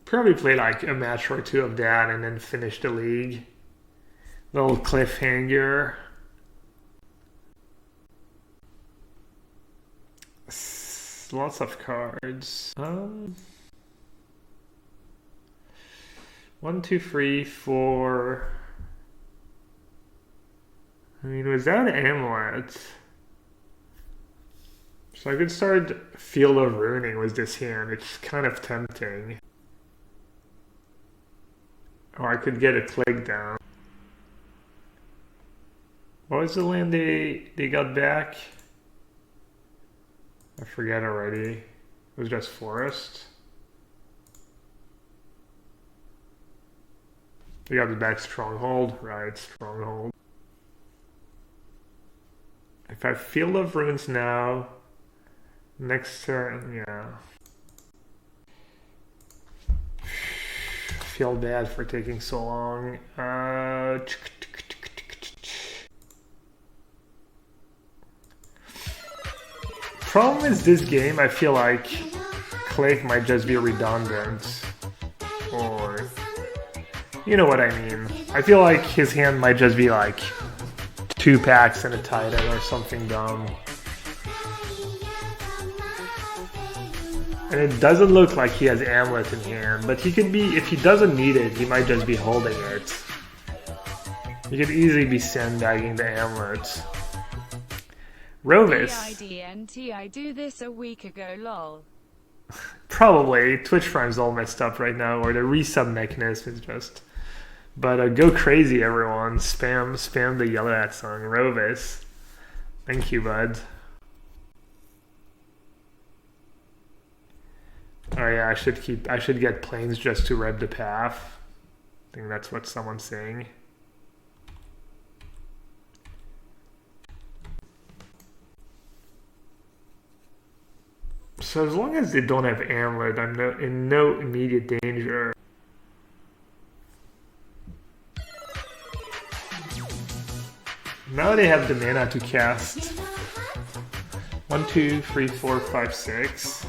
Probably play like a match or two of that and then finish the league. Little cliffhanger. Lots of cards. 1, 2, 3, 4. I mean, without Amulet. So I could start Field of Ruining with this hand. It's kind of tempting. Or I could get a click down. What was the land they got back? I forget already. It was just forest. They got back Stronghold. Right, Stronghold. If I Field of Ruins now, next turn, yeah. Feel bad for taking so long. Problem is this game, I feel like click might just be redundant. Or, you know what I mean. I feel like his hand might just be like 2 packs and a Titan or something dumb. And it doesn't look like he has Amulet in hand, but he could be, if he doesn't need it, he might just be holding it. He could easily be sandbagging the Amulet. Rovis.
DIDNT, I do this a week ago, lol.
Probably. Twitch Prime's all messed up right now, or the resub mechanism is just... But go crazy, everyone. Spam the yellowhat song. Rovis. Thank you, bud. Oh yeah, I should get planes just to rev the path. I think that's what someone's saying. So as long as they don't have Amulet, I'm in no immediate danger. Now they have the mana to cast 1, 2, 3, 4, 5, 6.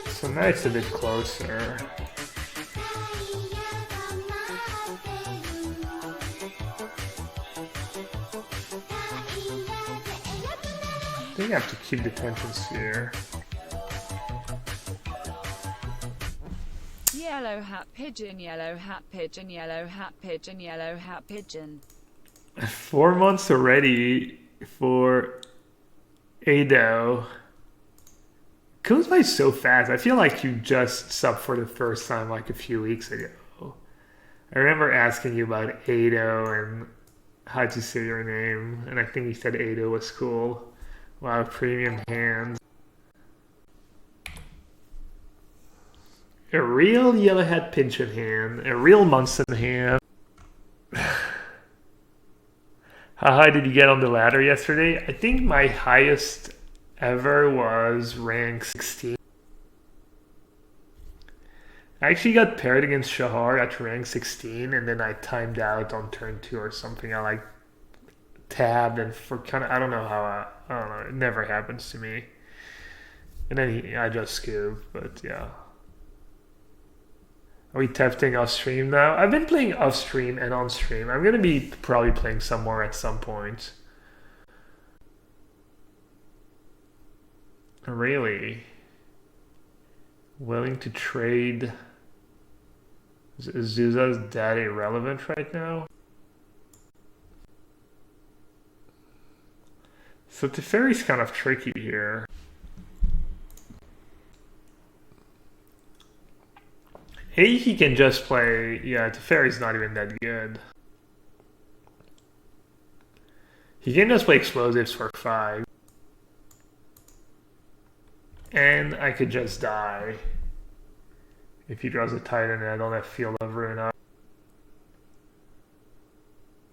So now it's a bit closer. I think I have to keep the tension sphere.
Yellow hat pigeon, yellow hat pigeon, yellow hat pigeon, yellow hat pigeon.
4 months already for Ado. Goes by so fast. I feel like you just subbed for the first time like a few weeks ago. I remember asking you about Ado and how to say your name, and I think you said Ado was cool. Wow, premium hands. A real yellowhat pigeon hand, a real Munson hand. How high did you get on the ladder yesterday? I think my highest ever was rank 16. I actually got paired against Shahar at rank 16, and then I timed out on turn 2 or something. I like tabbed and for kind of, I don't know how, I don't know, it never happens to me. And then I just scooped, but yeah. Are we testing off stream now? I've been playing off stream and on stream. I'm going to be probably playing some more at some point. Really? Willing to trade? Is Zuza's dad irrelevant right now? So Teferi's kind of tricky here. He can just play... Yeah, Teferi's not even that good. He can just play explosives for 5. And I could just die. If he draws a Titan and I don't have Field of Ruin up.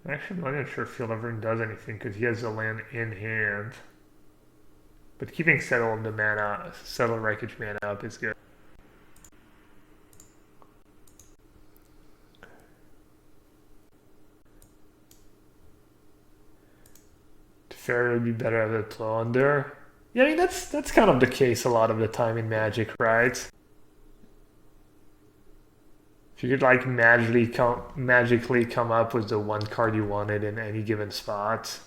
Actually, I'm not even sure if Field of Ruin does anything because he has the land in hand. But keeping Settle Wreckage mana up is good. Teferi would be better at a Plunder. Yeah, I mean that's kind of the case a lot of the time in Magic, right? If you could like magically come up with the one card you wanted in any given spot.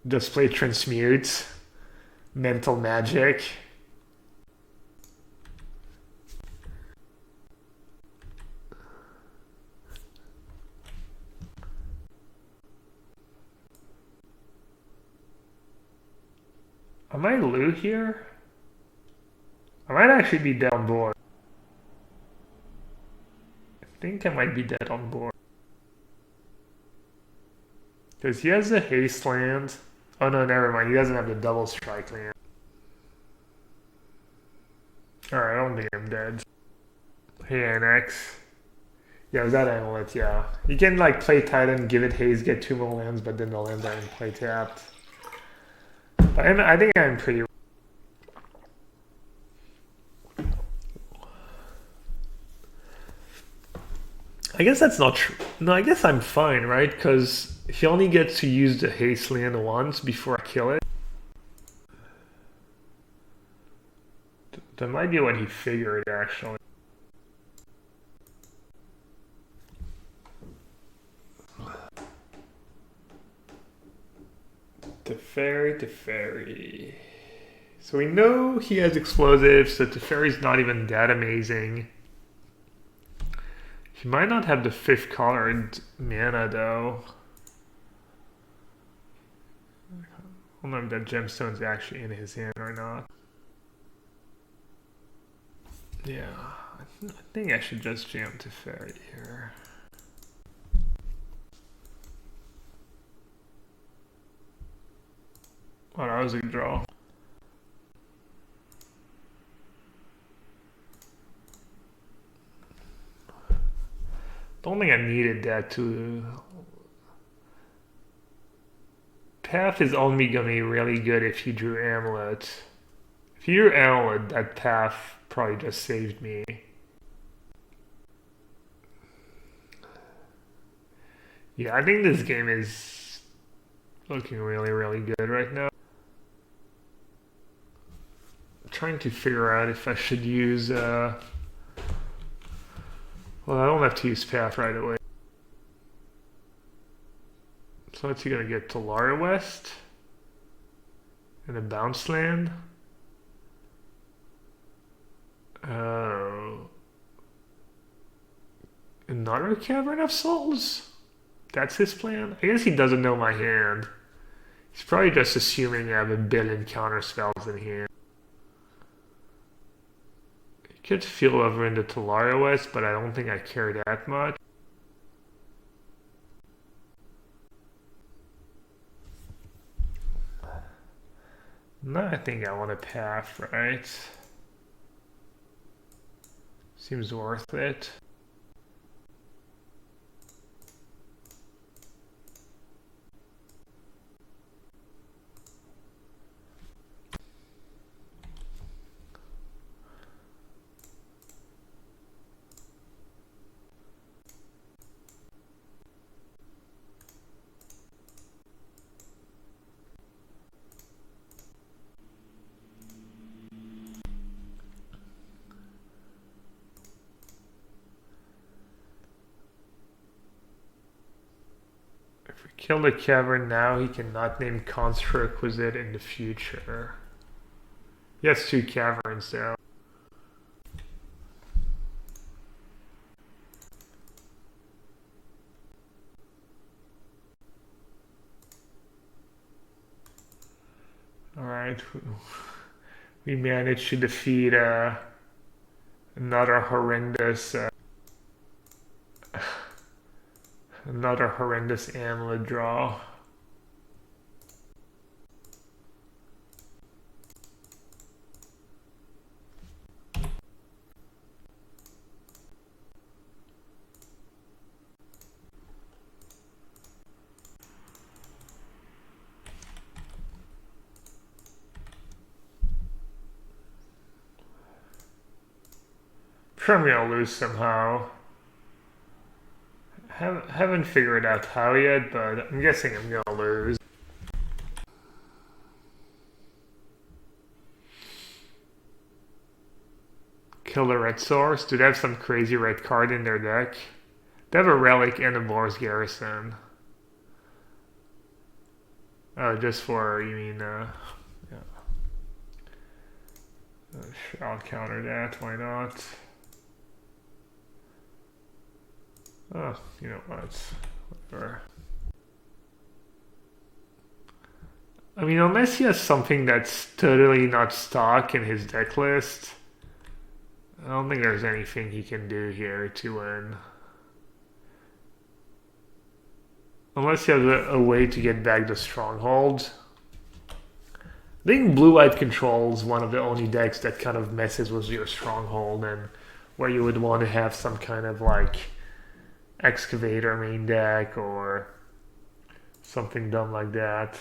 Display Transmute. Mental Magic. I might loot here. I might actually be dead on board. I think I might be dead on board. Because he has the haste land. Oh no, never mind. He doesn't have the double strike land. Alright, I don't think I'm dead. Hey, NX. Yeah, was that amulet? Yeah. You can like play Titan, give it haste, get 2 more lands, but then the lands are in play tapped. But I think I'm pretty. I guess that's not true. No, I guess I'm fine, right? Because he only gets to use the haste land once before I kill it. That might be what he figured, actually. Teferi. So we know he has explosives, so Teferi's not even that amazing. He might not have the 5th colored mana though. I don't know if that gemstone's actually in his hand or not. Yeah, I think I should just jam Teferi here. Oh, that was a good draw. Don't think I needed that to. Path is only gonna be really good if you drew Amulet. If you drew Amulet, that path probably just saved me. Yeah, I think this game is looking really, really good right now. I'm trying to figure out if I should use. Well, I don't have to use Path right away. So what's he gonna get? Talaria West? And a bounce land? Oh. Another Cavern of Souls? That's his plan? I guess he doesn't know my hand. He's probably just assuming I have a billion counter spells in hand. He could feel over into Talaria West, but I don't think I care that much. No, I think I want a path, right? Seems worth it. If we kill the cavern now, he cannot name Construquisite in the future. He has 2 caverns though. Alright. We managed to defeat another horrendous amulet draw. sure I'm gonna lose somehow. Haven't figured out how yet, but I'm guessing I'm gonna lose. Kill the red source. Do they have some crazy red card in their deck? They have a relic and a Boar's Garrison. Oh, just for, you mean, yeah. Sure, I'll counter that, why not? Oh, you know what? Whatever. I mean, unless he has something that's totally not stock in his deck list, I don't think there's anything he can do here to win. Unless he has a way to get back the stronghold. I think blue-white controls one of the only decks that kind of messes with your stronghold and where you would want to have some kind of like excavator main deck or something dumb like that.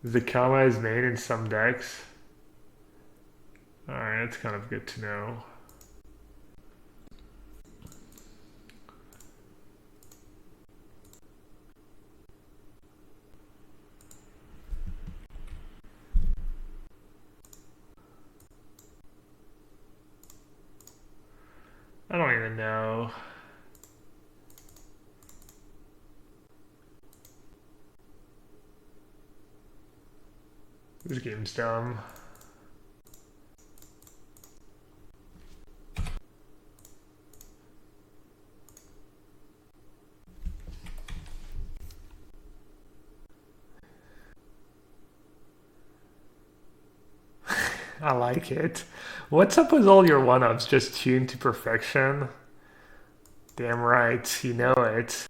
Zakama is main in some decks. Alright, that's kind of good to know. I don't even know. This game's dumb. I like it. What's up with all your one-ups just tuned to perfection? Damn right, you know it.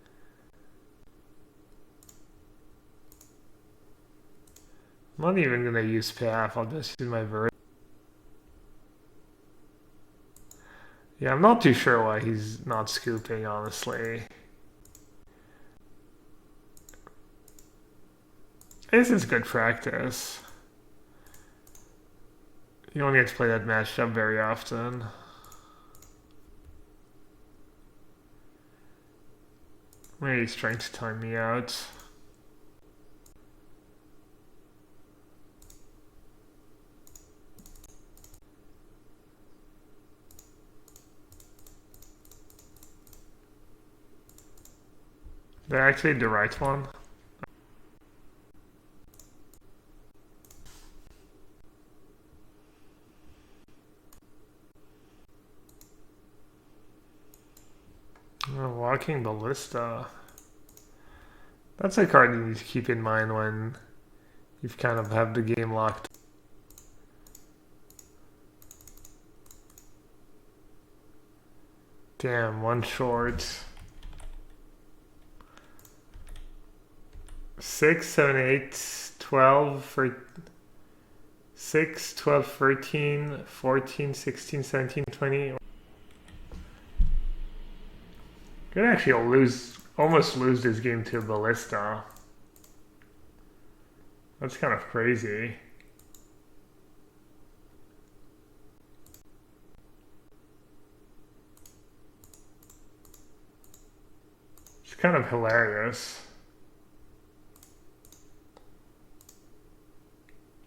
I'm not even gonna use path, I'll just use my vert. Yeah, I'm not too sure why he's not scooping, honestly. This is good practice. You don't get to play that matchup very often. Maybe he's trying to time me out. They're actually the right one. Oh, Walking Ballista. That's a card you need to keep in mind when you've kind of have the game locked. Damn, one short. 6, 7, 8, 12, for 6, 12, 13, 14, 16, 17, 20. Could actually almost lose this game to a Ballista. That's kind of crazy. It's kind of hilarious.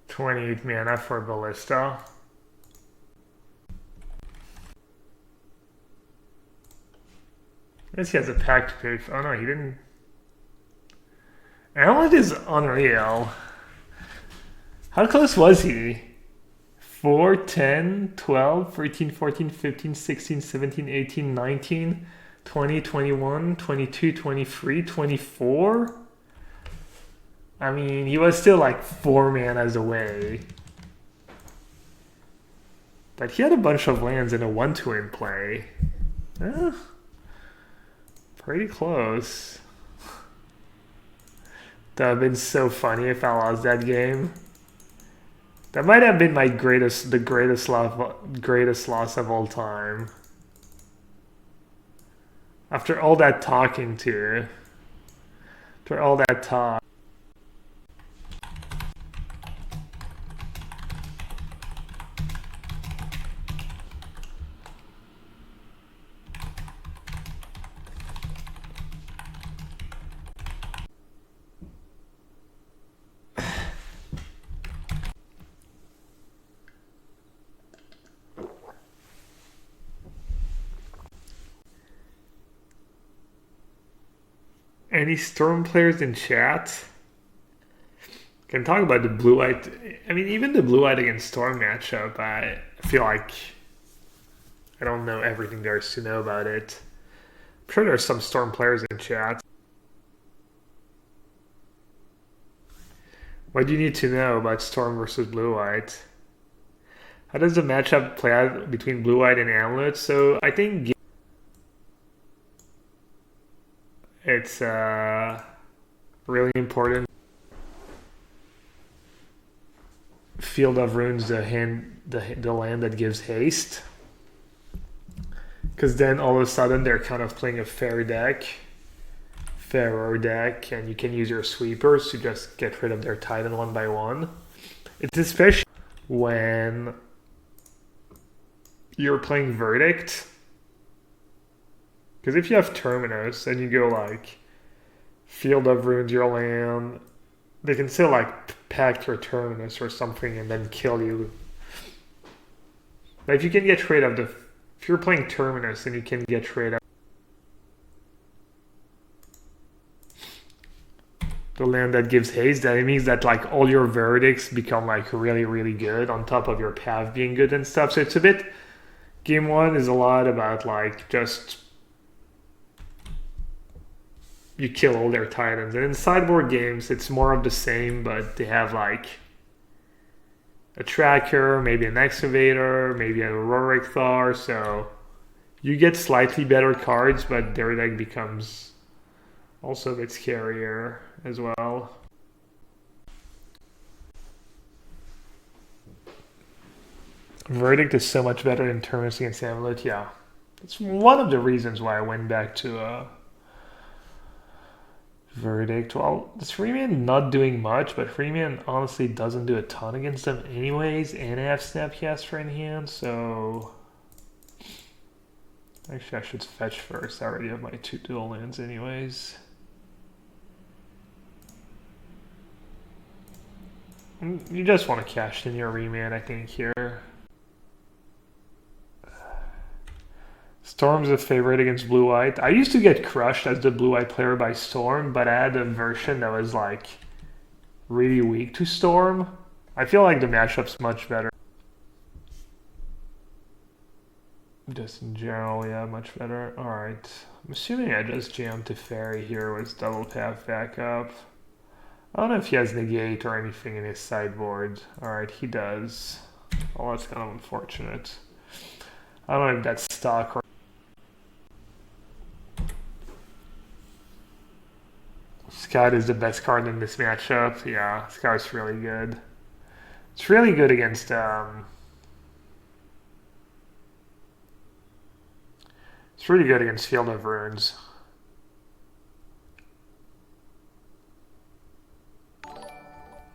28 mana for Ballista. I guess he has a pack to pay for. Oh no, he didn't. Alan is unreal. How close was he? 4, 10, 12, 13, 14, 15, 16, 17, 18, 19, 20, 21, 22, 23, 24? I mean, he was still like 4 manas away. But he had a bunch of lands and a 1-2 in play. Eh, pretty close. That would have been so funny if I lost that game. That might have been the greatest loss of all time. After all that talking to, after all that talk. Any Storm players in chat? Can talk about the blue-white. I mean, even the blue-white against Storm matchup, I feel like I don't know everything there is to know about it. I'm sure there's some Storm players in chat. What do you need to know about Storm versus blue-white? How does the matchup play out between blue-white and Amulet? So I think it's really important. Field of Runes, the land that gives haste. Because then all of a sudden they're kind of playing a fairer deck, and you can use your sweepers to just get rid of their Titan one by one. It's especially when you're playing Verdict. Because if you have Terminus and you go like Field of Runes, your land, they can still like pack your Terminus or something and then kill you. But if you can get rid of if you're playing Terminus and you can get rid of the land that gives haste, that it means that like all your verdicts become like really, really good on top of your path being good and stuff. So it's a bit, game one is a lot about like just you kill all their Titans. And in sideboard games, it's more of the same, but they have like a tracker, maybe an excavator, maybe a Rorik Thar. So you get slightly better cards, but their deck becomes also a bit scarier as well. Verdict is so much better than Terminus against Amulet. Yeah, it's one of the reasons why I went back to Verdict. Well, this Freeman not doing much, but Freeman honestly doesn't do a ton against them anyways, and I have Snapcaster in hand, so actually I should fetch first. I already have my 2 dual lands anyways. You just want to cash in your remand, I think, here. Storm's a favorite against blue-white. I used to get crushed as the blue-white player by Storm, but I had a version that was like really weak to Storm. I feel like the matchup's much better. Just in general, yeah, much better. Alright. I'm assuming I just jammed to Fairy here with double path backup. I don't know if he has negate or anything in his sideboard. Alright, he does. Oh, that's kind of unfortunate. I don't know if that's stock or... Scout is the best card in this matchup. Yeah, Scout's really good. It's really good against... It's really good against Field of Runes.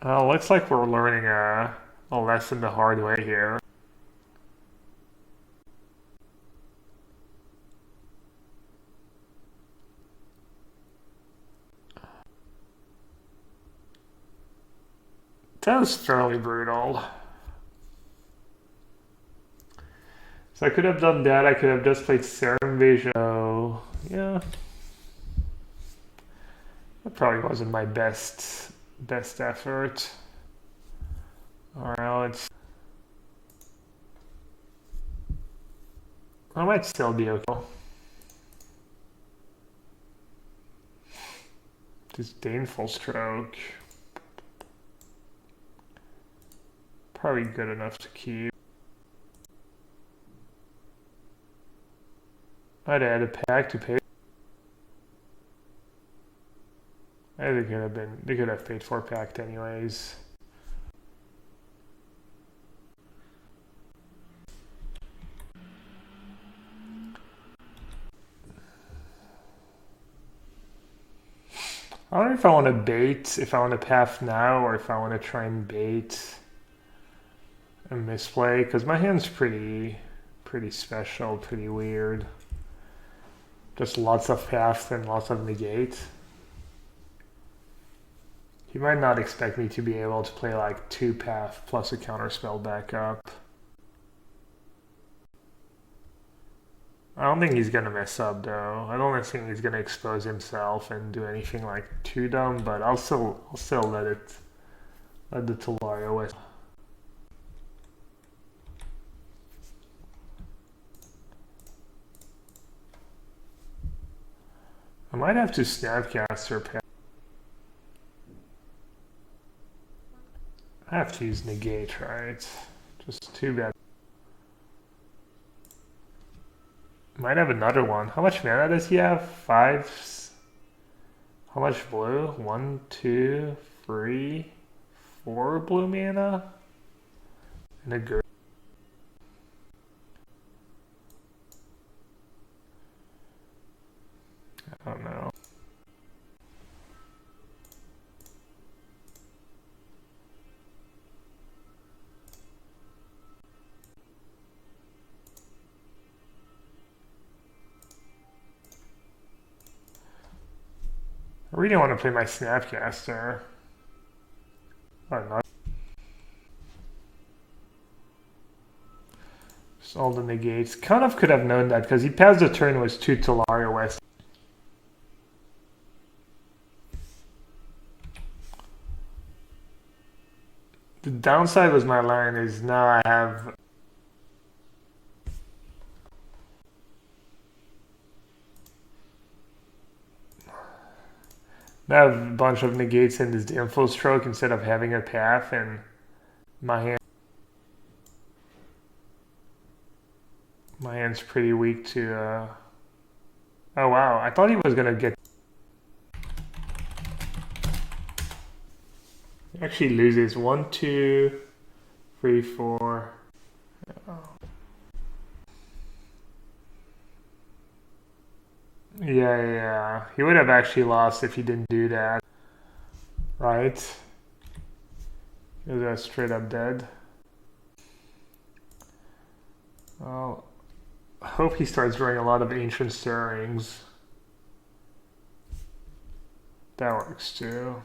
Looks like we're learning a lesson the hard way here. That was fairly brutal. So I could have done that. I could have just played Serum Invasion. Oh, yeah. That probably wasn't my best effort. Alright, let's... I might still be okay. Disdainful Stroke. Probably good enough to keep. I'd add a pack to pay. They could have paid for packed anyways. I don't know if I want to bait, if I want to path now, or if I want to try and bait a misplay, because my hand's pretty special, pretty weird. Just lots of paths and lots of negate. He might not expect me to be able to play like 2 path plus a counterspell backup. I don't think he's gonna mess up though. I don't think he's gonna expose himself and do anything like too dumb, but I'll still let the Tolario West. I might have to Snapcaster pass. I have to use negate, right? Just too bad. Might have another one. How much mana does he have? 5. How much blue? 1, 2, 3, 4 blue mana? And a good. I don't know. I really want to play my Snapcaster. Or not. Just all the negates. Kind of could have known that because he passed the turn with 2 Tolaria West. The downside with my line is now I have a bunch of negates in this info stroke instead of having a path, and my hand's pretty weak to oh wow, I thought he was gonna get. He actually loses 1, 2, 3, 4. Yeah. He would have actually lost if he didn't do that. Right? He was straight up dead. Well, I hope he starts drawing a lot of ancient stirrings. That works too.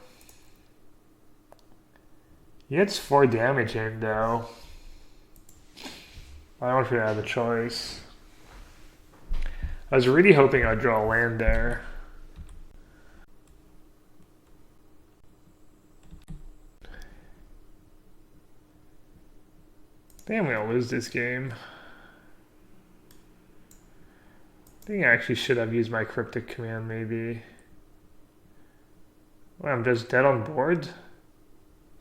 He gets 4 damage in though. I don't really have a choice. I was really hoping I'd draw a land there. I think I'm gonna lose this game. I think I actually should have used my cryptic command maybe. Well, I'm just dead on board.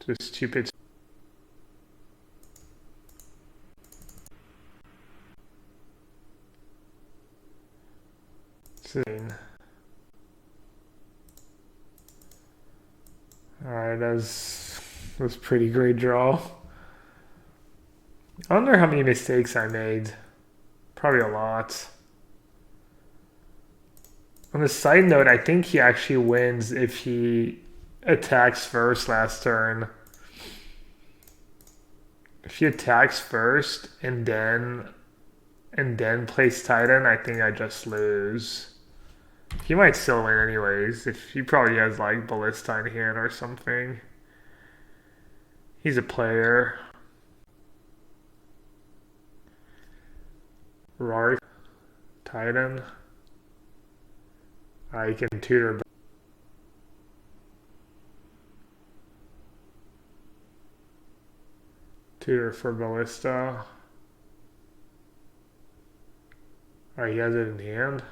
Just stupid. Alright, that was a pretty great draw. I wonder how many mistakes I made. Probably a lot. On a side note, I think he actually wins if he attacks first last turn. If he attacks first and then plays Titan, I think I just lose. He might still win anyways. If he probably has like Ballista in hand or something. He's a player. Rory, Titan. I can tutor. Tutor for Ballista. Alright, he has it in hand.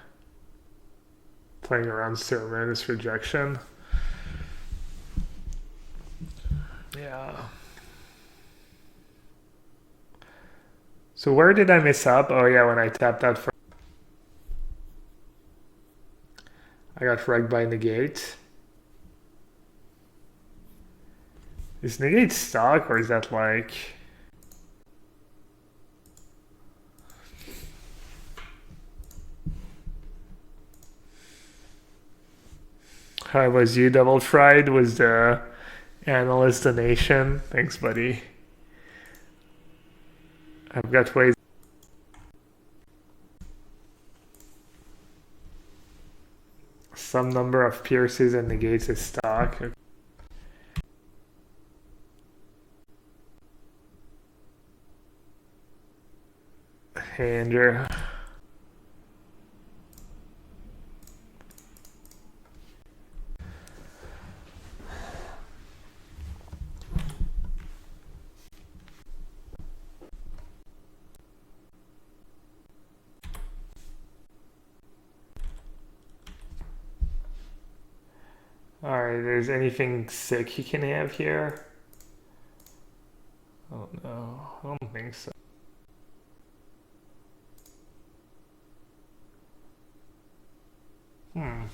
Playing around Ceremonious Rejection. Yeah. So where did I miss up? Oh yeah, when I tapped out for... I got wrecked by negate. Is negate stock or is that like... How was you, Double Fried? Was the analyst a nation? Thanks, buddy. I've got ways. Some number of pierces and negates is stock. Hey, Andrew. Alright, there's anything sick he can have here? Oh no, I don't think so. I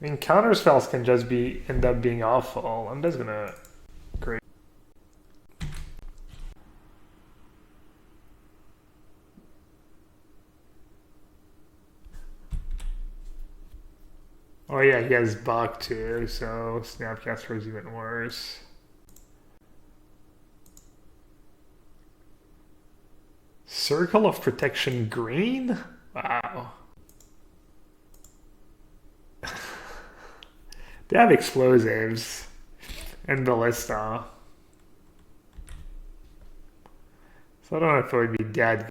mean, counter spells can just end up being awful. I'm just gonna great. Oh yeah, he has Bach too, so Snapcaster is even worse. Circle of Protection green? Wow. They have explosives and ballista. So I don't know if it would be dead.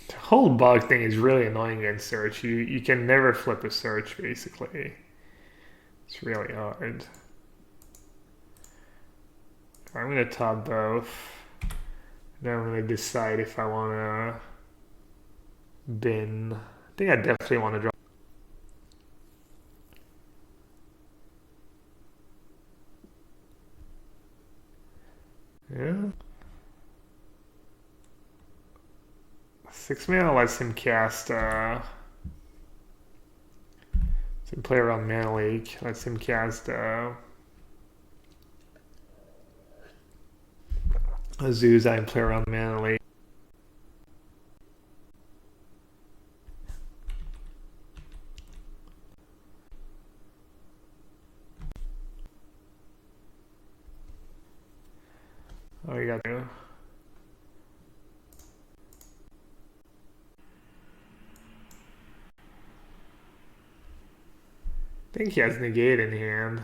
The whole bug thing is really annoying in search. You can never flip a search basically. It's really hard. I'm gonna top both. Then I'm gonna decide if I wanna bin. I think I definitely wanna draw. Yeah. 6 mana lets him cast lets him play around Mana Leak, lets him cast Azusa and play around Mana Leak. Oh, you got to. I think he has negate in hand.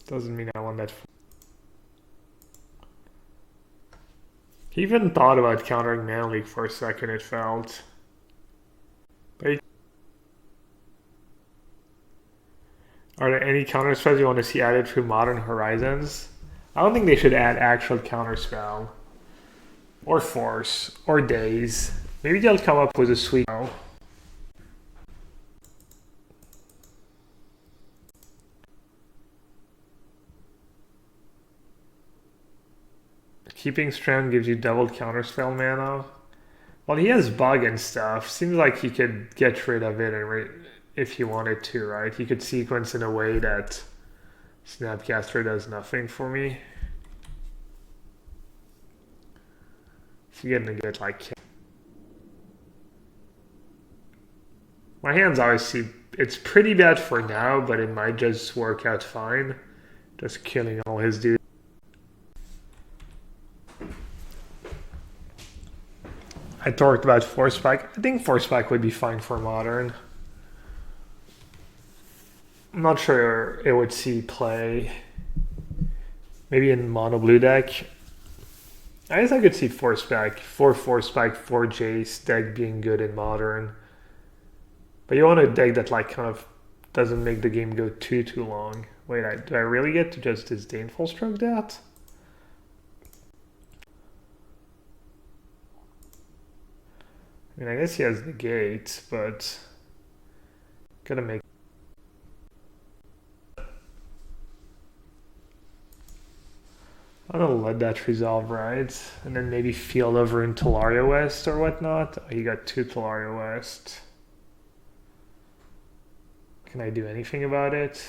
Doesn't mean I want that. He even thought about countering Mana Leak for a second, it felt. But are there any counterspells you want to see added through Modern Horizons? I don't think they should add actual counterspell. Or Force. Or Daze. Maybe they'll come up with a sweet... Keeping Strand gives you double counterspell mana. Well, he has bug and stuff. Seems like he could get rid of it if he wanted to, right? He could sequence in a way that Snapcaster does nothing for me. So you're gonna get like... My hand's obviously... It's pretty bad for now, but it might just work out fine. Just killing all his dudes. I talked about Force Spike. I think Force Spike would be fine for Modern. I'm not sure it would see play. Maybe in Mono Blue deck. I guess I could see Force Spike, 4 Force Spike, 4 Jace deck being good in Modern. But you want a deck that like kind of doesn't make the game go too long. Wait, do I really get to just Disdainful Stroke that? I mean, I guess he has the gate, but gotta make... I'm gonna let that resolve, right? And then maybe field over in Talaria West or whatnot. Oh, he got 2 Talaria West. Can I do anything about it?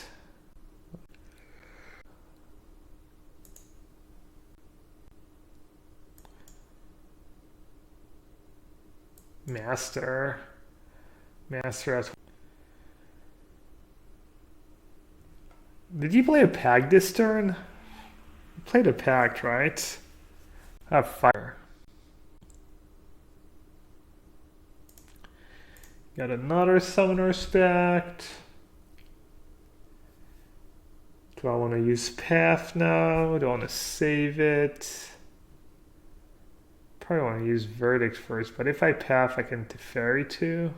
Master has... Did you play a pack this turn? You played a pact, right? Have fire. Got another Summoner Spect. Do I want to use Path now? Do I want to save it? Probably want to use Verdict first, but if I Path, I can Teferi too.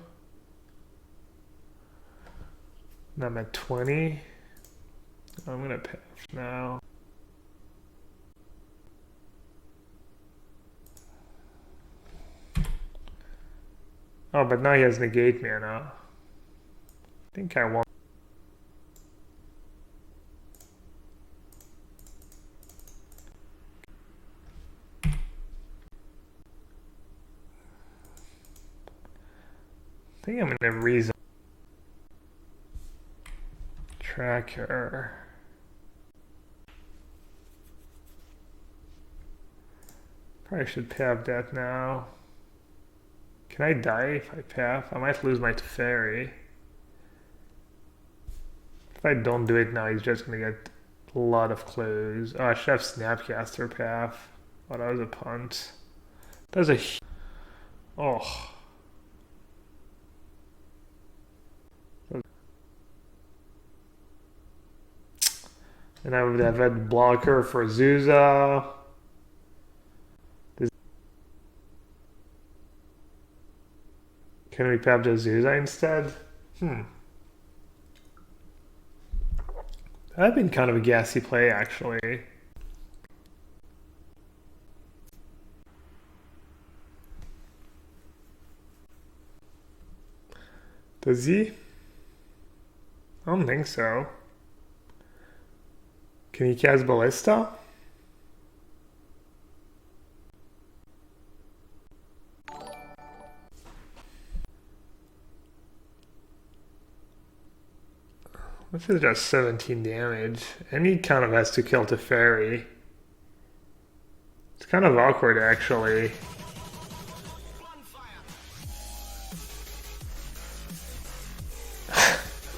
And I'm at 20. I'm gonna Path now. Oh, but now he has negate mana. I think I want. I think I'm gonna reason tracker. Probably should path that now. Can I die if I path? I might lose my Teferi. If I don't do it now, he's just gonna get a lot of clues. Oh, I should have Snapcaster path. Oh, that was a punt. That was a. Oh. And I would have had blocker for Zuza. Can we path to Zuza instead? That'd been kind of a gassy play, actually. Does he? I don't think so. Can he cast Ballista? This is just 17 damage. And he kind of has to kill Teferi. It's kind of awkward, actually.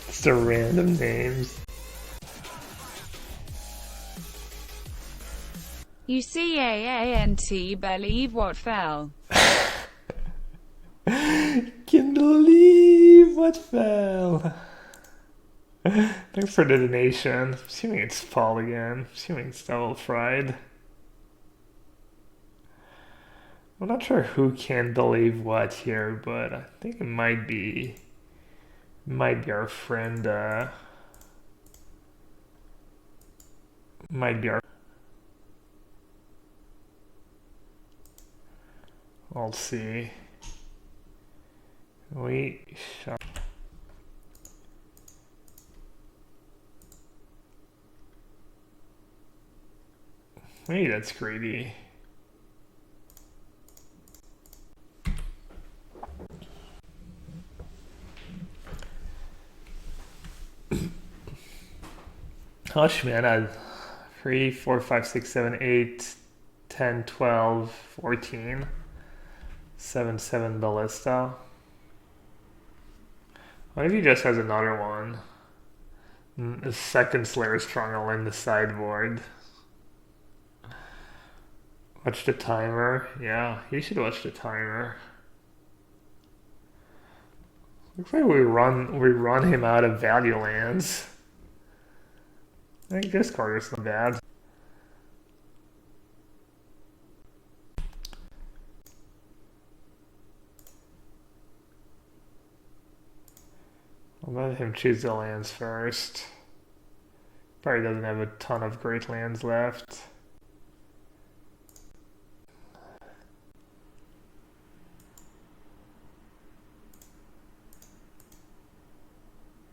Just the random names.
You CAANT believe what fell.
Can believe what fell. Thanks for the donation. Assuming it's fall again. Assuming it's double fried. I'm not sure who can believe what here, but I think it might be our friend. Might be our. We'll see. We shall. Maybe that's greedy. Hush, man, I 3, 4, 5, 6, 7, 8, 10, 12, 14, 7, 7 ballista. What if he just has another one? The second Slayer Stronghold in the sideboard. Watch the timer. Yeah, he should watch the timer. Looks like we run him out of value lands. I think this card is not bad. I'll let him choose the lands first. Probably doesn't have a ton of great lands left.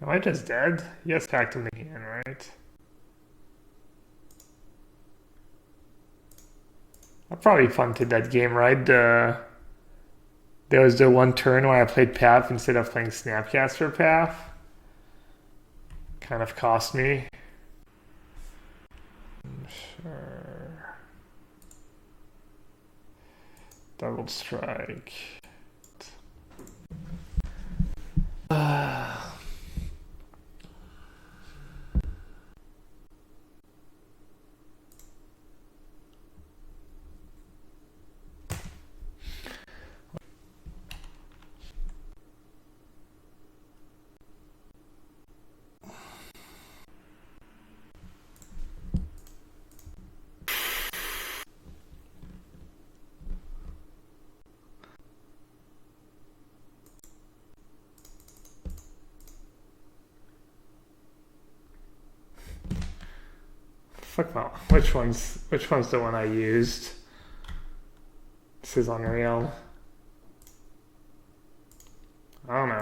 Am I just dead? Yes, packed him in, right? I probably punted that game, right? There was the one turn where I played Path instead of playing Snapcaster Path. Kind of cost me. Sure. Double strike. Fuck well. Which one's the one I used? This is unreal.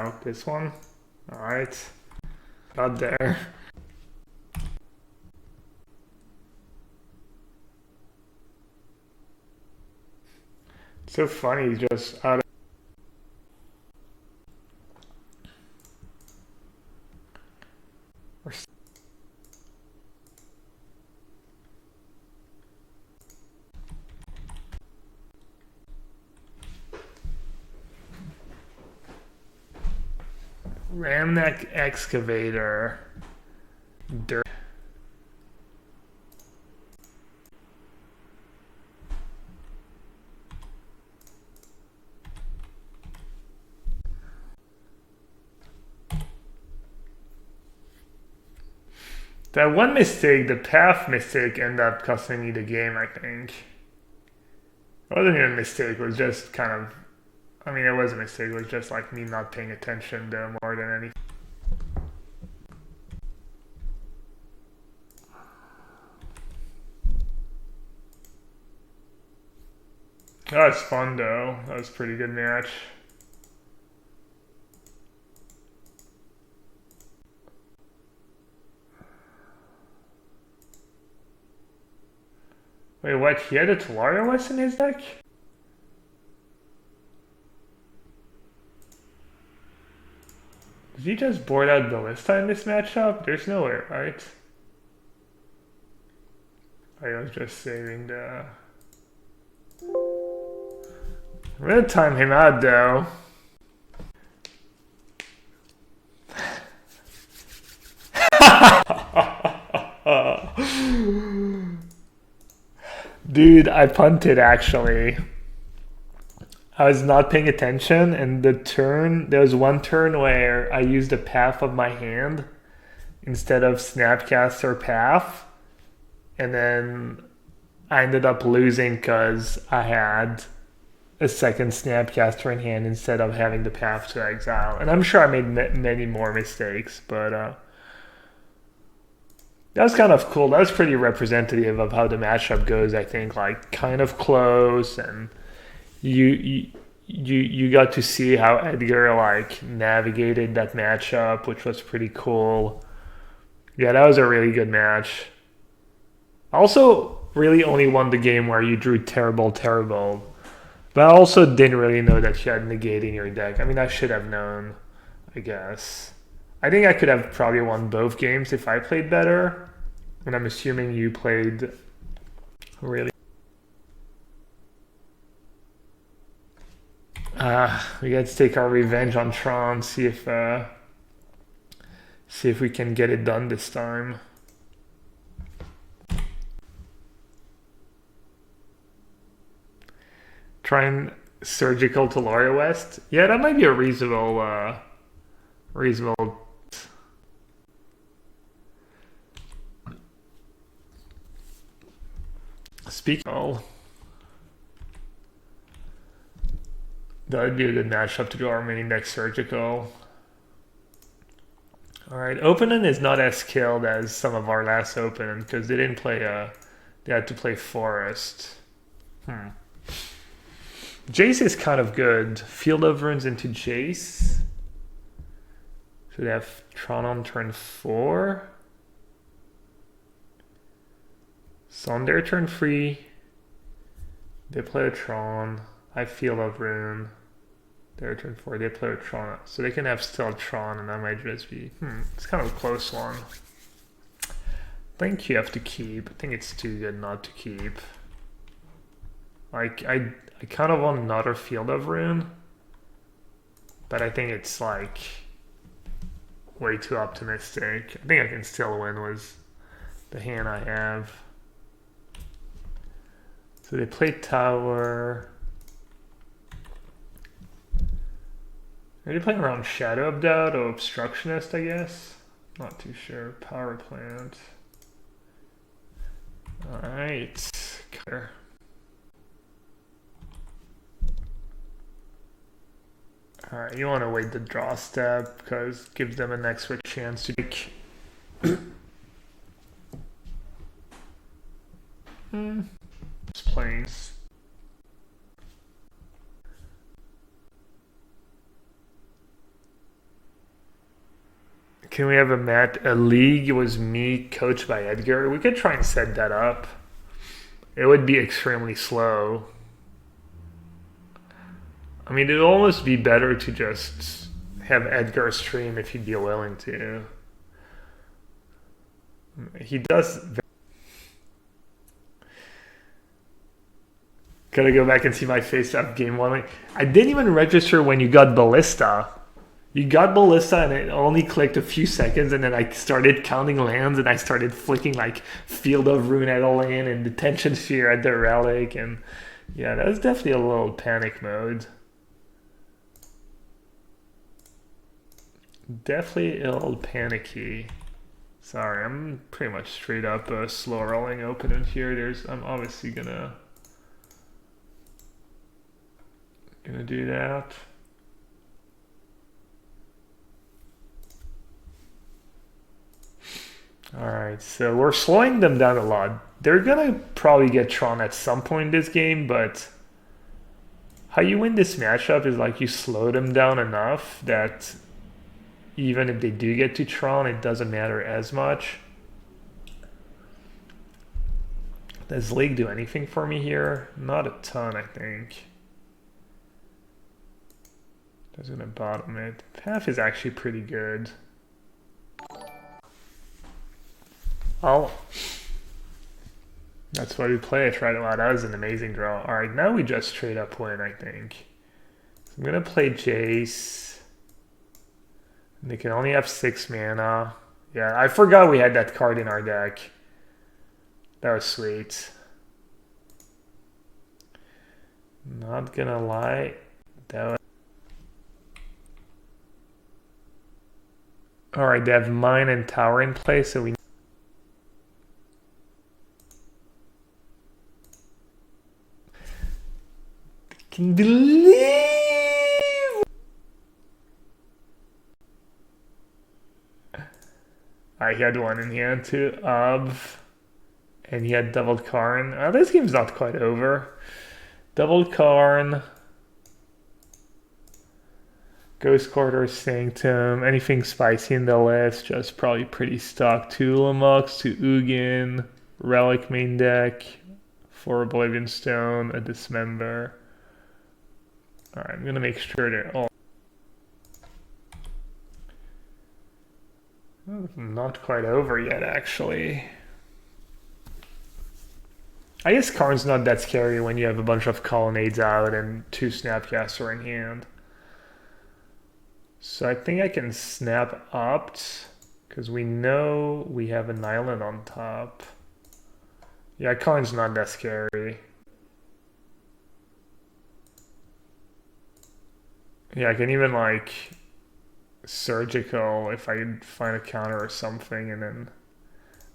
No, this one. Alright. Got there. So funny, just out of Ramneck excavator. Dirt. That one mistake, the path mistake, ended up costing me the game, I think. It wasn't even a mistake, it was just kind of, I mean, it was a mistake, it was just like me not paying attention to more than anything. That was fun though, that was a pretty good match. Wait, what? He had a Tolaria in his deck? Did he just board out Ballista in this matchup? There's no way, right? I was just saving the... I'm gonna time him out though. Dude, I punted actually. I was not paying attention, and there was one turn where I used the path of my hand instead of Snapcast or path, and then I ended up losing because I had a second Snapcaster in hand instead of having the path to exile. And I'm sure I made many more mistakes, but that was kind of cool. That was pretty representative of how the matchup goes, I think. Like, kind of close, and you got to see how Edgar like navigated that matchup, which was pretty cool. Yeah, that was a really good match. Also, really only won the game where you drew terrible. But I also didn't really know that you had negate in your deck. I mean, I should have known, I guess. I think I could have probably won both games if I played better. And I'm assuming you played really... we got to take our revenge on Tron, see if we can get it done this time. Try and surgical Tolaria West. Yeah, that might be a reasonable speak. Oh, that would be a good matchup to do our mini deck surgical. All right, opening is not as skilled as some of our last opening because they didn't play they had to play forest. Jace is kind of good. Field of Runes into Jace. So they have Tron on turn 4. So on their turn 3, they play a Tron. I Field of Rune. Their turn 4, they play a Tron. So they can have still Tron, and that might just be... it's kind of a close one. I think you have to keep. I think it's too good not to keep. Like, I kind of want another Field of Rune, but I think it's like way too optimistic. I think I can still win with the hand I have. So they play Tower. Are they playing around Shadow of Doubt or Obstructionist, I guess? Not too sure. Power Plant. Alright. Alright, you want to wait the draw step because it gives them an extra chance to take. Just playing. Can we have a league? It was me, coached by Edgar. We could try and set that up. It would be extremely slow. I mean, it'd almost be better to just have Edgar stream if he'd be willing to. He does. Gotta go back and see my face up game one. I didn't even register when you got Ballista. You got Ballista and it only clicked a few seconds, and then I started counting lands and I started flicking like Field of Rune at a land and Detention Sphere at the Relic, and yeah, that was definitely a little panic mode. Definitely a little panicky. Sorry, I'm pretty much straight up slow rolling opponent here. I'm obviously gonna do that. Alright, so we're slowing them down a lot. They're gonna probably get Tron at some point in this game, but how you win this matchup is like you slow them down enough that even if they do get to Tron, it doesn't matter as much. Does League do anything for me here? Not a ton, I think. That's gonna bottom it. Path is actually pretty good. That's why we play it right now. That was an amazing draw. Alright, now we just straight up win, I think. So I'm gonna play Jace. They can only have 6 mana. Yeah, I forgot we had that card in our deck. That was sweet. Not gonna lie. That was... Alright, they have Mine and Tower in play, so we can believe. Alright, he had one in hand too. And he had doubled Karn. This game's not quite over. Doubled Karn. Ghost Quarter, Sanctum. Anything spicy in the list. Just probably pretty stock. 2 Lamux, 2 Ugin. Relic main deck. 4 Oblivion Stone. A Dismember. Alright, I'm gonna make sure they're all... Not quite over yet, actually. I guess Karn's not that scary when you have a bunch of Colonnades out and 2 Snapcaster in hand. So I think I can snap Opt, because we know we have an island on top. Yeah, Karn's not that scary. Yeah, I can even like surgical if I find a counter or something, and then,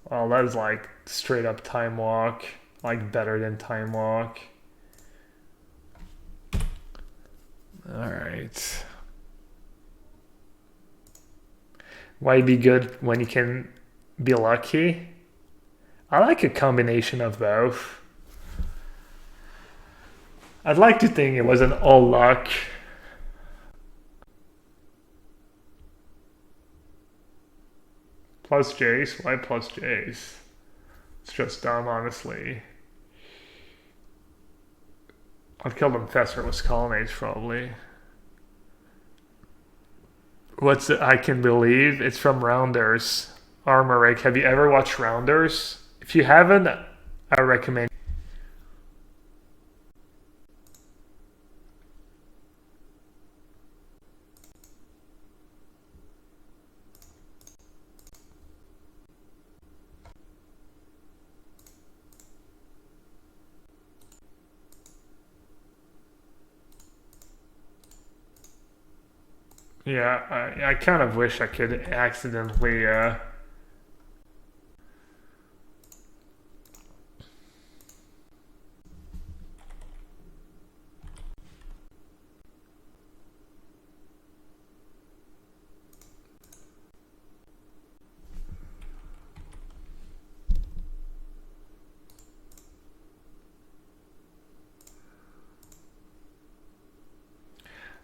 well, that is like straight up Time Walk, like better than Time Walk. Alright. Why be good when you can be lucky? I like a combination of both. I'd like to think it wasn't all luck. Plus Jace? Why plus Jace? It's just dumb, honestly. I'd kill them Fester with Colonnades, probably. What's it? I Can Believe? It's from Rounders. Armoric. Have you ever watched Rounders? If you haven't, I recommend. Yeah, I kind of wish I could accidentally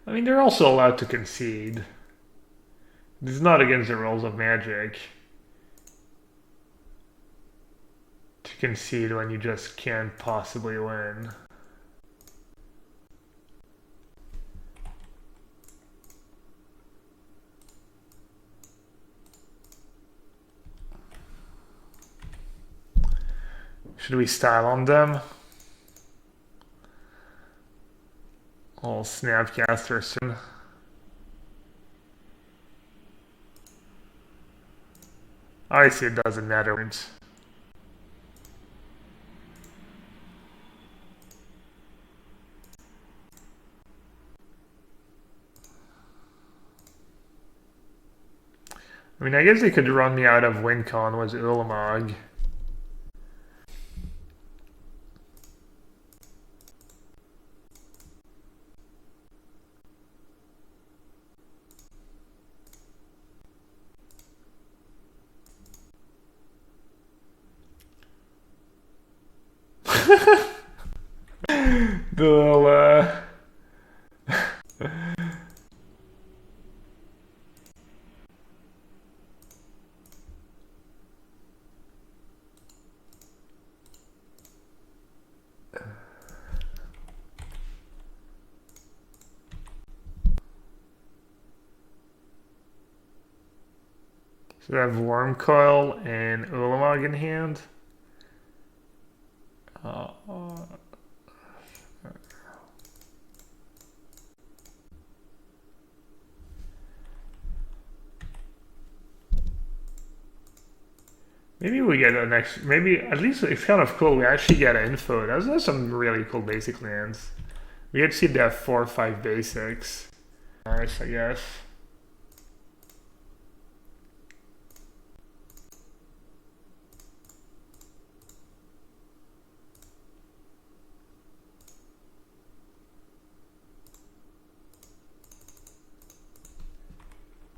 I mean, they're also allowed to concede. This is not against the rules of Magic to concede when you just can't possibly win. Should we style on them? Oh, Snapcaster soon. Obviously, it doesn't matter. I mean, I guess they could run me out of WinCon with Ulamog. The little, So I have Worm Coil and Ulamog in hand. Maybe we get an extra. Maybe at least it's kind of cool. We actually get info. Those are some really cool basic lands. We get to see they have 4 or 5 basics. Nice, I guess.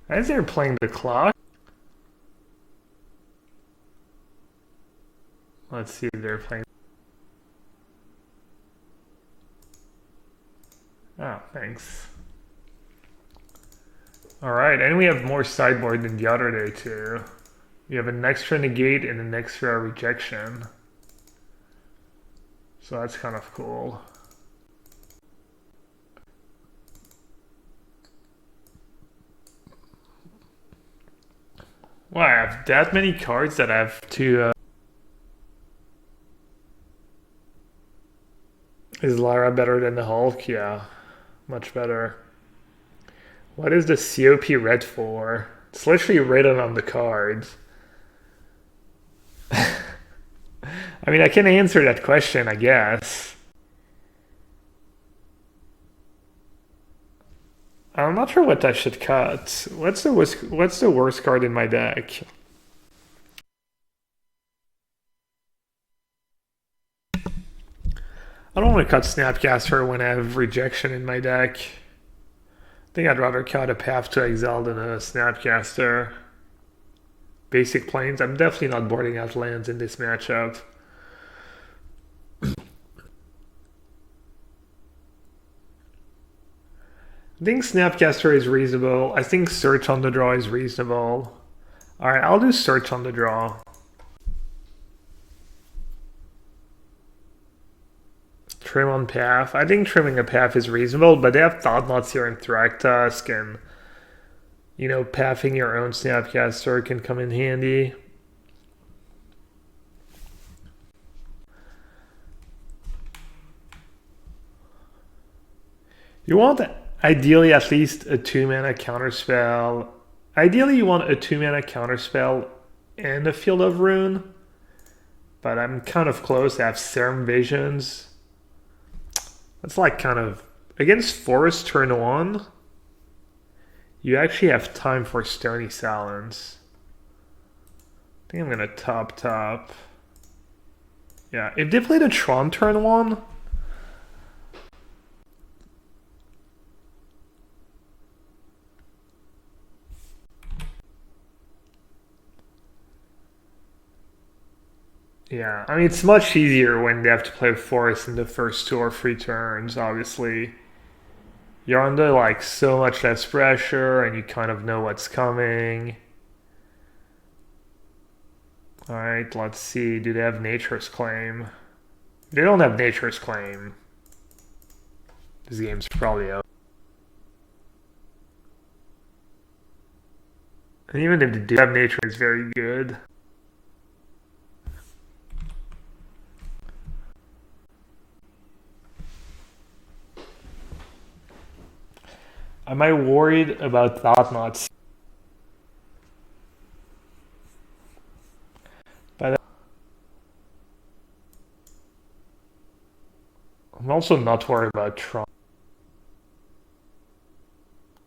As they're playing the clock. Let's see if they're playing. Oh, thanks. Alright, and we have more sideboard than the other day too. We have an extra negate and an extra rejection. So that's kind of cool. Wow, I have that many cards that I have to... Is Lara better than the Hulk? Yeah, much better. What is the COP red for? It's literally written on the cards. I mean, I can answer that question, I guess. I'm not sure what I should cut. What's the worst card in my deck? I don't want to cut Snapcaster when I have rejection in my deck. I think I'd rather cut a Path to Exile than a Snapcaster. Basic planes. I'm definitely not boarding out lands in this matchup. I think Snapcaster is reasonable. I think Search on the Draw is reasonable. Alright, I'll do Search on the Draw. Trim on Path. I think trimming a Path is reasonable, but they have Thought-Knots here in Thragtusk, and you know, pathing your own Snapcaster can come in handy. You want, ideally, at least a 2-mana counterspell. Ideally, you want a 2-mana counterspell and a Field of Ruin, but I'm kind of close. I have Serum Visions. That's like kind of... Against Forest turn 1, you actually have time for Stony Silence. I think I'm going to top. Yeah, if they played a Tron turn 1... Yeah, I mean, it's much easier when they have to play Forest in the first 2 or 3 turns, obviously. you're under like so much less pressure and you kind of know what's coming. Alright, let's see. Do they have Nature's Claim? They don't have Nature's Claim. This game's probably out. And even if they do have Nature, it's very good. Am I worried about Thought Knots? I'm also not worried about Tron.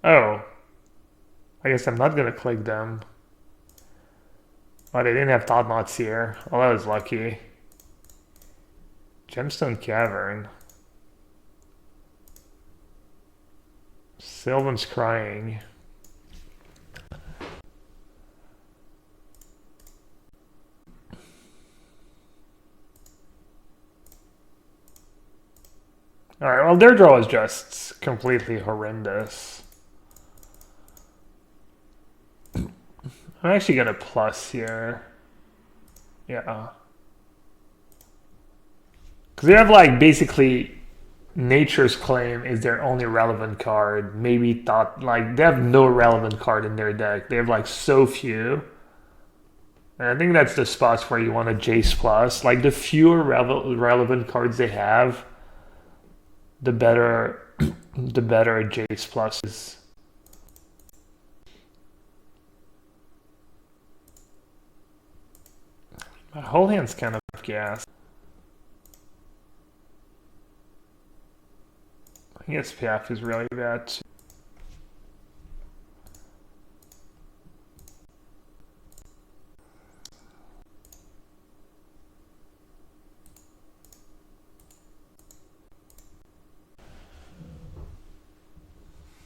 Oh. I guess I'm not gonna click them. Oh, they didn't have Thought Knots here. Well, that was lucky. Gemstone Cavern. Sylvan's Crying. Alright, well, their draw is just completely horrendous. I'm actually gonna plus here. Yeah. Because they have, like, basically Nature's Claim is their only relevant card. Maybe Thought, like, they have no relevant card in their deck. They have, like, so few. And I think that's the spots where you want a Jace plus. Like, the fewer relevant cards they have, the better the better a Jace plus is. My whole hand's kind of gas. I guess Piaf is really bad too.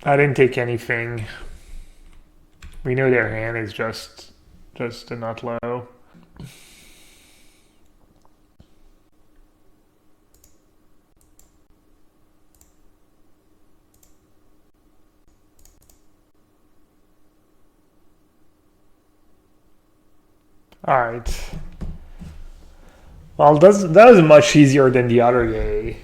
I didn't take anything. We know their hand is just a nut low. All right. Well, that was much easier than the other day.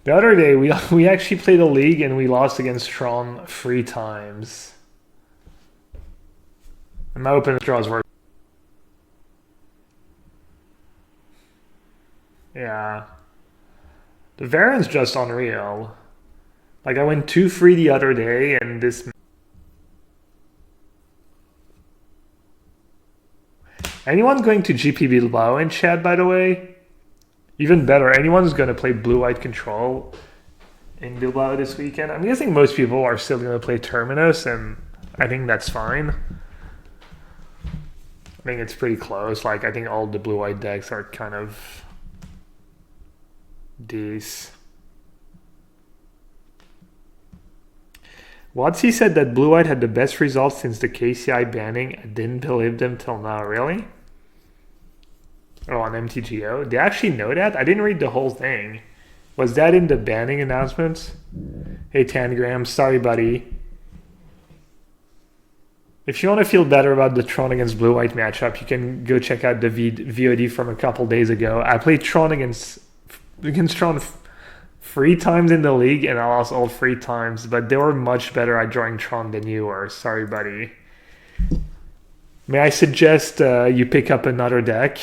The other day, we actually played a league and we lost against Tron 3 times. And my open draws were... Yeah. The variant's just unreal. Like, I went 2-3 the other day and this... Anyone going to GP Bilbao in chat, by the way? Even better, anyone who's going to play Blue-White Control in Bilbao this weekend? I'm guessing most people are still going to play Terminus, and I think that's fine. I think it's pretty close. Like, I think all the Blue-White decks are kind of these. Watsy said that Blue-White had the best results since the KCI banning. I didn't believe them till now. Really? Oh, on MTGO? They actually know that? I didn't read the whole thing. Was that in the banning announcements? Hey, Tangram, sorry, buddy. If you want to feel better about the Tron against Blue-White matchup, you can go check out the VOD from a couple days ago. I played Tron against Tron 3 times in the league, and I lost all 3 times, but they were much better at drawing Tron than you were. Sorry, buddy. May I suggest you pick up another deck?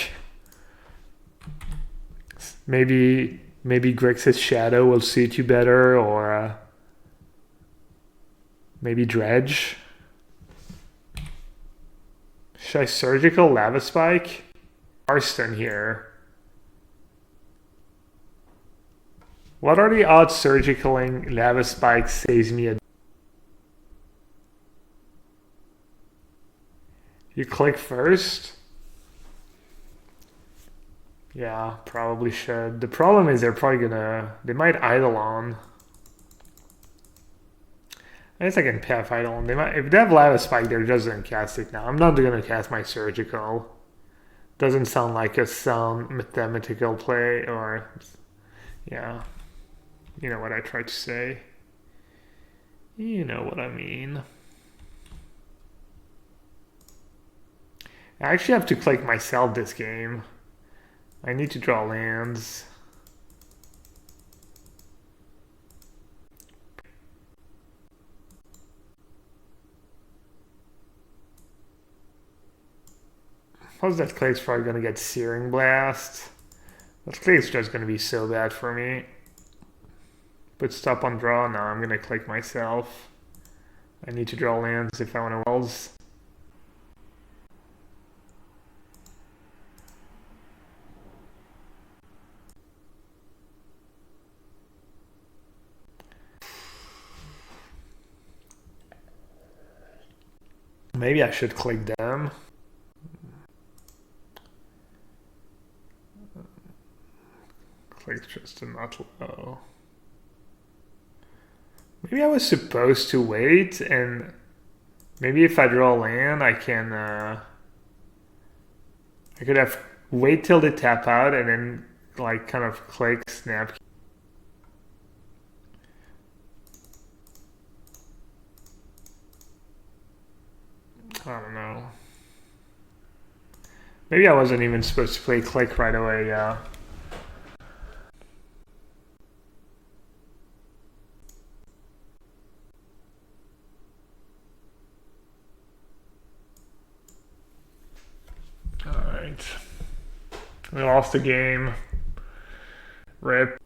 Maybe Grixis Shadow will suit you better, or maybe Dredge. Should I Surgical Lava Spike? Arston here. What are the odds Surgicaling Lava Spike saves me a... You click first? Yeah, probably should. The problem is they're probably gonna... They might Eidolon. I guess I can Path Eidolon. They might, if they have Lava Spike, they're just gonna cast it now. I'm not gonna cast my Surgical. Doesn't sound like a sound mathematical play, or... Yeah. You know what I tried to say. You know what I mean. I actually have to click myself this game. I need to draw lands. Plus that click's probably gonna get Searing Blast. That click's just gonna be so bad for me. Put stop on draw. Now I'm gonna click myself. I need to draw lands if I want to wells. Maybe I should click them. Click just to not low. Maybe I was supposed to wait, and maybe if I draw land, I can. I could have wait till they tap out and then like kind of click snap. I don't know. Maybe I wasn't even supposed to play click right away. Yeah. Alright. We lost the game. Rip.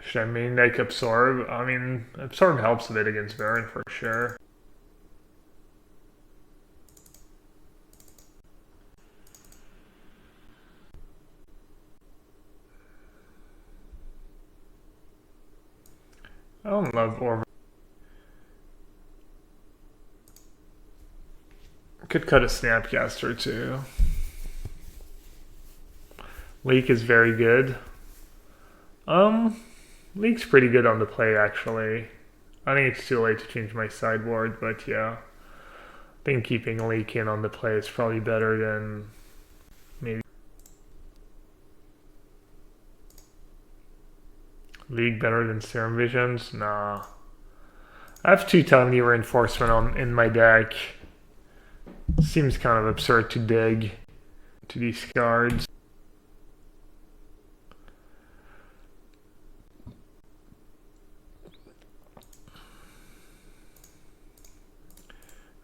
Should I main deck Absorb? I mean, Absorb helps a bit against Baron for sure. I don't love Orb. Could cut a Snapcaster too. Leak is very good. Leak's pretty good on the play actually. I think it's too late to change my sideboard, but yeah. I think keeping Leak in on the play is probably better than maybe League better than Serum Visions? Nah. I have 2 Tiny Reinforcement in my deck. Seems kind of absurd to dig to these cards.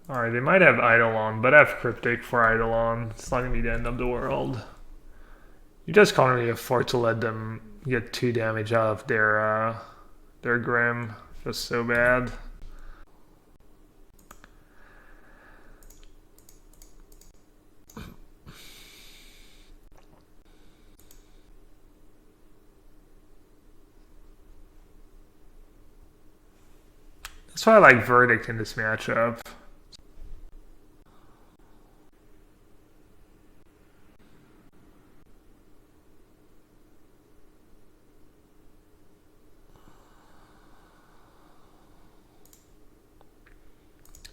Alright, they might have Eidolon, but I have Cryptic for Eidolon. It's not going to be the end of the world. You just can't really afford to let them get 2 damage out of their Grim. Just so bad. That's why I like Verdict in this matchup.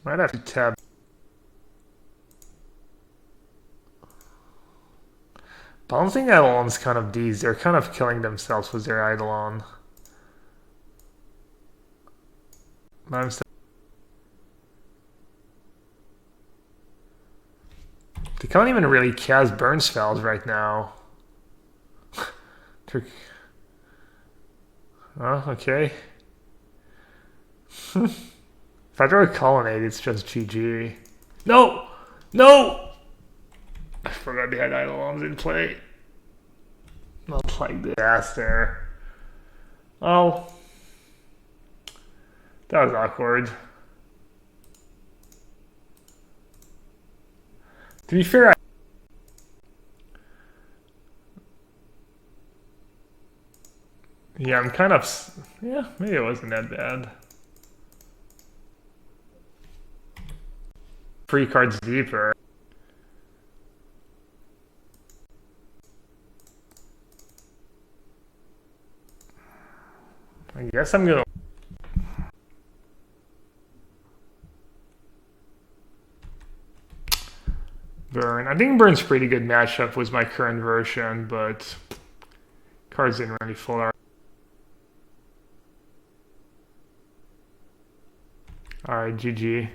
Might have to tab. Balancing Eidolon's kind of D's. They're kind of killing themselves with their Eidolon. They can't even really cast burn spells right now. Oh, okay. If I draw a Colonnade, it's just GG. No! No! I forgot they had Eidolons in play. Not like this there. Oh. That was awkward. To be fair, yeah, I'm kind of... Yeah, maybe it wasn't that bad. 3 cards deeper. I guess I'm gonna... Burn. I think Burn's pretty good matchup with my current version, but... Cards didn't really fall out. Alright, GG.